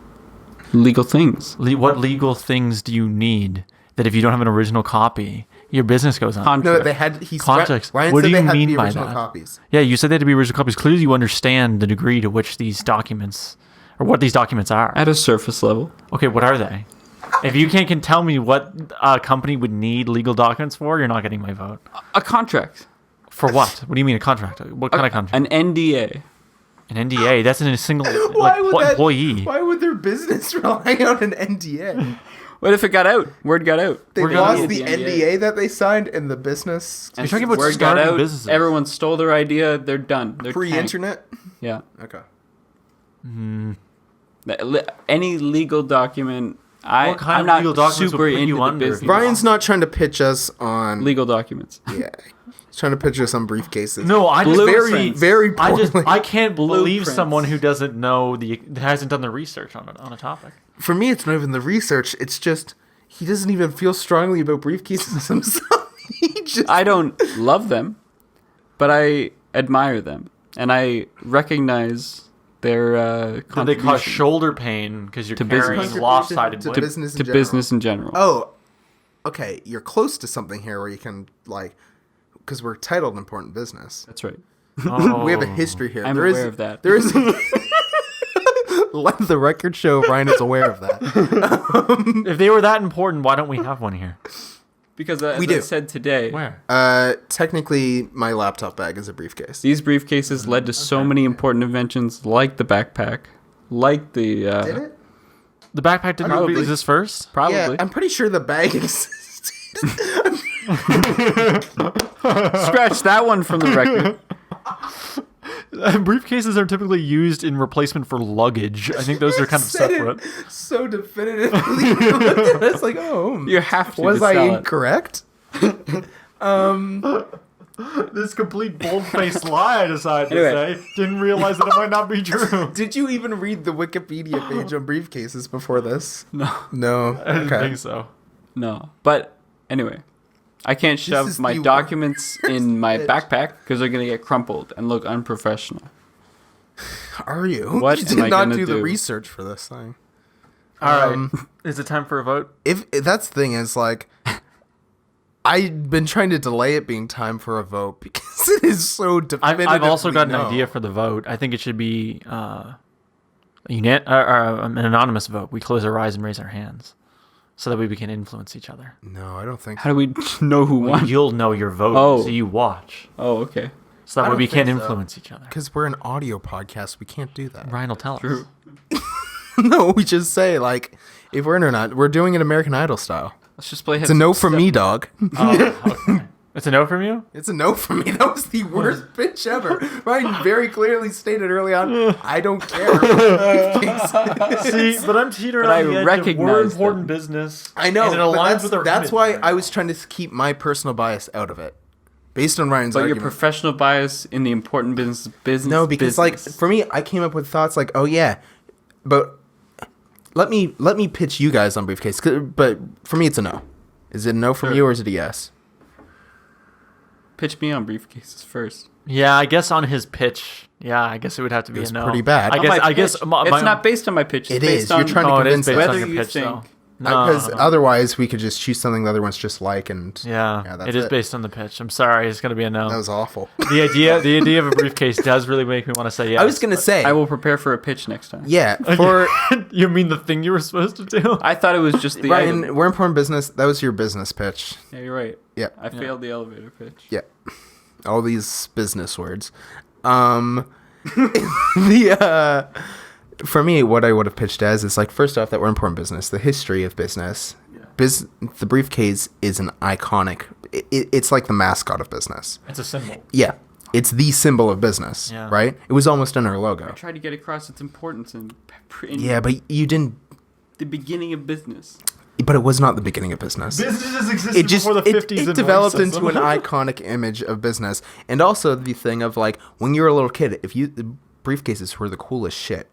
D: legal things.
C: What legal things do you need that if you don't have an original copy, your business goes on?
B: No, they had.
C: Context.
B: Ryan
C: What
B: said
C: do
B: they
C: you
B: had
C: mean
B: the
C: by
B: original
C: that?
B: copies.
C: Yeah, you said they had to be original copies. Clearly, you understand the degree to which these documents, or what these documents are.
D: At a surface level.
C: Okay, what are they? If you can tell me what a company would need legal documents for, you're not getting my vote.
D: A contract.
C: For what? What do you mean a contract? What kind of contract?
D: An NDA.
C: An NDA. That's in a single
B: Why would that,
C: employee.
B: Why would their business rely on an NDA?
D: What if it got out? Word got out.
B: They
C: We're gonna
B: lost
C: need
B: the NDA that they signed in the business
D: And
C: talking about
D: word got
C: starting
D: out.
C: businesses.
D: Everyone stole their idea. They're done. They're tanked.
B: pre-internet.
D: Yeah.
B: Okay.
D: Any legal document.
C: What kind
D: I'm
C: of
D: not
C: legal documents would
D: super
C: put you
D: into the
C: under if
D: business.
C: you-
B: Brian's not trying to pitch us on.
D: Legal documents.
B: Yeah, he's trying to pitch us on briefcases.
C: No, I just
B: very,
D: Blueprints.
B: very
C: I
B: poorly.
C: can't believe
D: Blueprints.
C: someone who doesn't know hasn't done the research on a topic.
B: For me, it's not even the research. It's just he doesn't even feel strongly about briefcases himself. He just
D: I don't love them, but I admire them. And I recognize their
C: Did they cause
D: contribution
C: shoulder pain because you're
D: To
C: carrying
D: business.
C: lopsided
B: to
C: wood?
B: business in
D: to
B: general.
D: business in general.
B: Oh, okay. You're close to something here where you can because we're titled important business.
D: That's right.
C: Oh.
B: We have a history here.
D: I'm
B: There is-
D: aware of that.
B: There is. Let the record show Ryan is aware of that.
C: If they were that important, why don't we have one here?
D: Because as
B: We
D: I
B: do.
D: said today,
C: Where?
B: Technically, my laptop bag is a briefcase.
D: these briefcases led to so many important inventions, like the backpack, like the
B: Did it?
C: The backpack didn't
D: Probably.
C: exist first?
D: probably.
B: Yeah, I'm pretty sure the bag existed.
D: Scratch that one from the record.
C: Briefcases are typically used in replacement for luggage. I think those are kind of
B: Said it
C: separate.
B: so definitively. It's like, oh,
D: You have to.
B: was
D: to
B: I
D: sell it.
B: incorrect?
C: This complete bold-faced lie I decided
D: Anyway.
C: to say. Didn't realize that it might not be true.
B: Did you even read the Wikipedia page on briefcases before this?
D: No,
B: No.
C: I didn't
B: Okay.
C: think so.
D: no. But anyway, I can't shove
B: is
D: my
B: the
D: documents in my
B: bitch.
D: backpack because they're gonna get crumpled and look unprofessional.
B: Are you?
D: What
B: You
D: am
B: did
D: I
B: not
D: gonna
B: do the
D: do?
B: research for this thing.
C: All right. Is it time for a vote?
B: If that's the thing is I've been trying to delay it being time for a vote because it is so definitive.
C: I've also got an idea for the vote. I think it should be an anonymous vote. We close our eyes and raise our hands so that we can influence each other.
B: No, I don't think
D: How do we know who won?
C: You'll know your vote,
D: Oh.
C: so you watch.
D: Oh, okay.
C: So that
B: I
C: way
B: don't
C: we can
B: think so.
C: influence each other.
B: because we're an audio podcast. We can't do that.
C: Ryan will tell
D: True.
C: us.
B: No, we just say if we're in or not. We're doing it American Idol style.
D: Let's just play.
B: It's a no from me, dog.
C: Oh, okay. It's a no from you?
B: It's a no from me. That was the worst pitch ever. Ryan very clearly stated early on, I don't care.
C: See, but I'm teetering
D: But I
C: on the edge of we're
D: recognize
C: important business.
B: I know,
C: and it
B: but
C: aligns with our
B: that's
C: image
B: why
C: right
B: I
C: now.
B: was trying to keep my personal bias out of it. Based on Ryan's
D: But your
B: argument.
D: professional bias in the important business.
B: No, because
D: business.
B: for me, I came up with thoughts like, oh yeah, but let me pitch you guys on briefcase. But for me, it's a no. Is it a no from
D: Sure.
B: you or is it a yes?
D: pitch me on briefcases first.
C: Yeah, I guess on his pitch. Yeah, I guess it would have to be
B: It's
C: a no.
B: pretty bad.
C: I
B: On
C: guess.
D: My
C: I guess.
D: pitch.
C: My,
D: It's not based on my pitch. It's
B: It
D: based
B: is.
D: on
B: You're trying to
C: Oh, it is
B: convince
C: based
B: us.
C: on
D: whether
C: your
D: you
C: pitch,
D: think.
C: though.
B: Because
C: No.
B: otherwise, we could just choose something the other ones just like, and
C: Yeah,
B: that's
C: it is based on the pitch. I'm sorry, it's gonna be a no.
B: That was awful.
C: The idea of a briefcase does really make me want to say yes.
B: I was gonna say,
D: I will prepare for a pitch next time.
B: yeah. For
C: You mean the thing you were supposed to do?
D: I thought it was just the
B: Ryan,
D: item.
B: we're important business. That was your business pitch.
D: Yeah, you're right.
B: Yeah,
D: I failed the elevator pitch.
B: yeah. All these business words. For me, what I would have pitched as is first off, that we're important business, the history of business. The briefcase is an iconic. It's like the mascot of business.
C: It's a symbol.
B: Yeah, it's the symbol of business,
C: Yeah.
B: right? It was almost in our logo.
D: I tried to get across its importance in
B: Yeah, but you didn't.
D: the beginning of business.
B: But it was not the beginning of business.
C: Businesses existed
B: It just
C: before the
B: it
C: 50s. and
B: developed
C: racism.
B: into an iconic image of business, and also the thing of when you were a little kid, the briefcases were the coolest shit.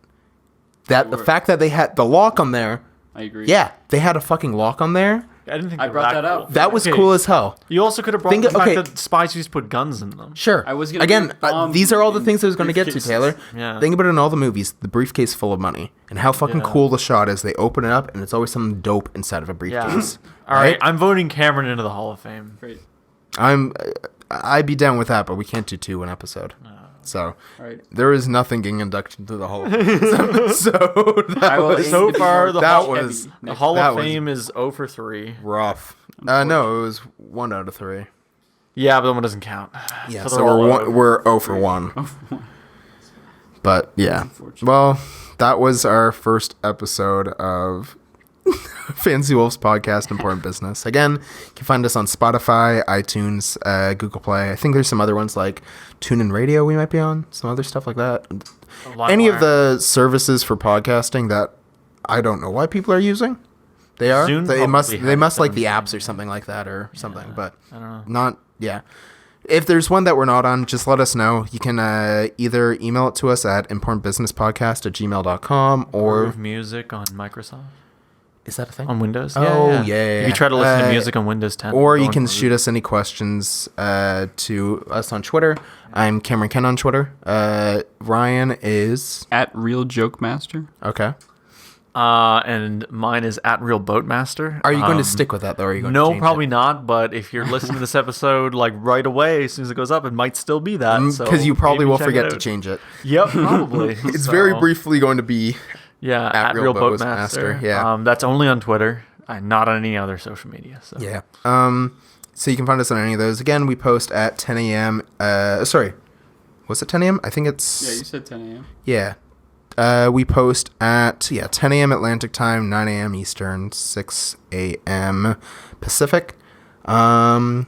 B: The fact that they had the lock on there,
D: I agree.
B: yeah, they had a fucking lock on there.
C: I didn't think
D: I
C: they were
D: brought that
C: cool.
D: up.
B: That was
C: Okay.
B: cool as hell.
C: You also could have brought
B: Think-
C: the fact
B: okay.
C: that spies used to put guns in them.
B: Sure.
D: I was gonna
B: Again.
D: bring bombs
B: These are all the
D: in
B: things I was going to get to,
D: briefcases.
B: Taylor.
C: Yeah.
B: Think about it in all the movies. The briefcase full of money, and how fucking
C: Yeah.
B: cool the shot is. They open it up, and it's always something dope inside of a
C: Yeah.
B: briefcase.
C: All right, I'm voting Cameron into the Hall of Fame.
D: Great.
B: I'd be down with that, but we can't do 2 an episode. So
D: All right.
B: there is nothing getting inducted into the Hall of Fame this episode.
D: I will
B: was
D: aim
C: so
D: to be
C: far,
D: more
C: the
B: that
D: heavy
B: was-
C: The
D: next
C: Hall
B: That
C: of
B: was-
C: Fame is 0 for 3.
B: rough. No, it was 1 out of 3.
C: Yeah, but that one doesn't count.
B: Yeah,
C: So
B: so
C: they're all over.
B: we're 0 for 1. But yeah,
D: unfortunate.
B: well, that was our first episode of Fancy Wolves Podcast, Important Business. Again, you can find us on Spotify, iTunes, Google Play. I think there's some other ones like TuneIn Radio we might be on, some other stuff like that. Any of the services for podcasting that I don't know why people are using. They are.
C: Zune
B: They
C: probably
B: must
C: has
B: like the
C: them.
B: apps or something like that or something, but
C: I don't know.
B: not yeah. If there's one that we're not on, just let us know. You can either email it to us at importantbusinesspodcast@gmail.com or
C: Groove Music on Microsoft.
B: Is that a thing?
C: On Windows?
B: Oh, yeah.
C: If you try to listen to music on Windows 10.
B: Or you can shoot us any questions to us on Twitter. I'm Cameron Ken on Twitter. Ryan is...
D: At Real Joke Master.
B: Okay.
C: And mine is at Real Boatmaster.
B: Are you going to stick with that, though? Or are you going to change
C: probably
B: it?
C: not. But if you're listening to this episode like right away, as soon as it goes up, it might still be that.
B: Because you probably will
C: check
B: forget
C: it
B: to
C: out.
B: change it.
C: Yep, probably.
B: It's very briefly going to be...
C: Yeah,
B: at Real
C: Boatmaster.
B: Yeah.
C: That's only on Twitter. Not on any other social media. So.
B: Yeah. So you can find us on any of those. Again, we post at 10 a.m. Sorry. Was it 10 a.m.? I think it's...
D: Yeah, you said 10 a.m.
B: Yeah. We post at 10 a.m. Atlantic time, 9 a.m. Eastern, 6 a.m. Pacific. And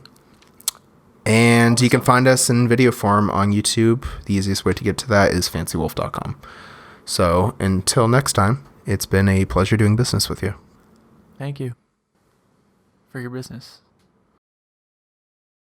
B: you can find us in video form on YouTube. The easiest way to get to that is fancywolf.com. So until next time, it's been a pleasure doing business with you.
C: Thank you for your business.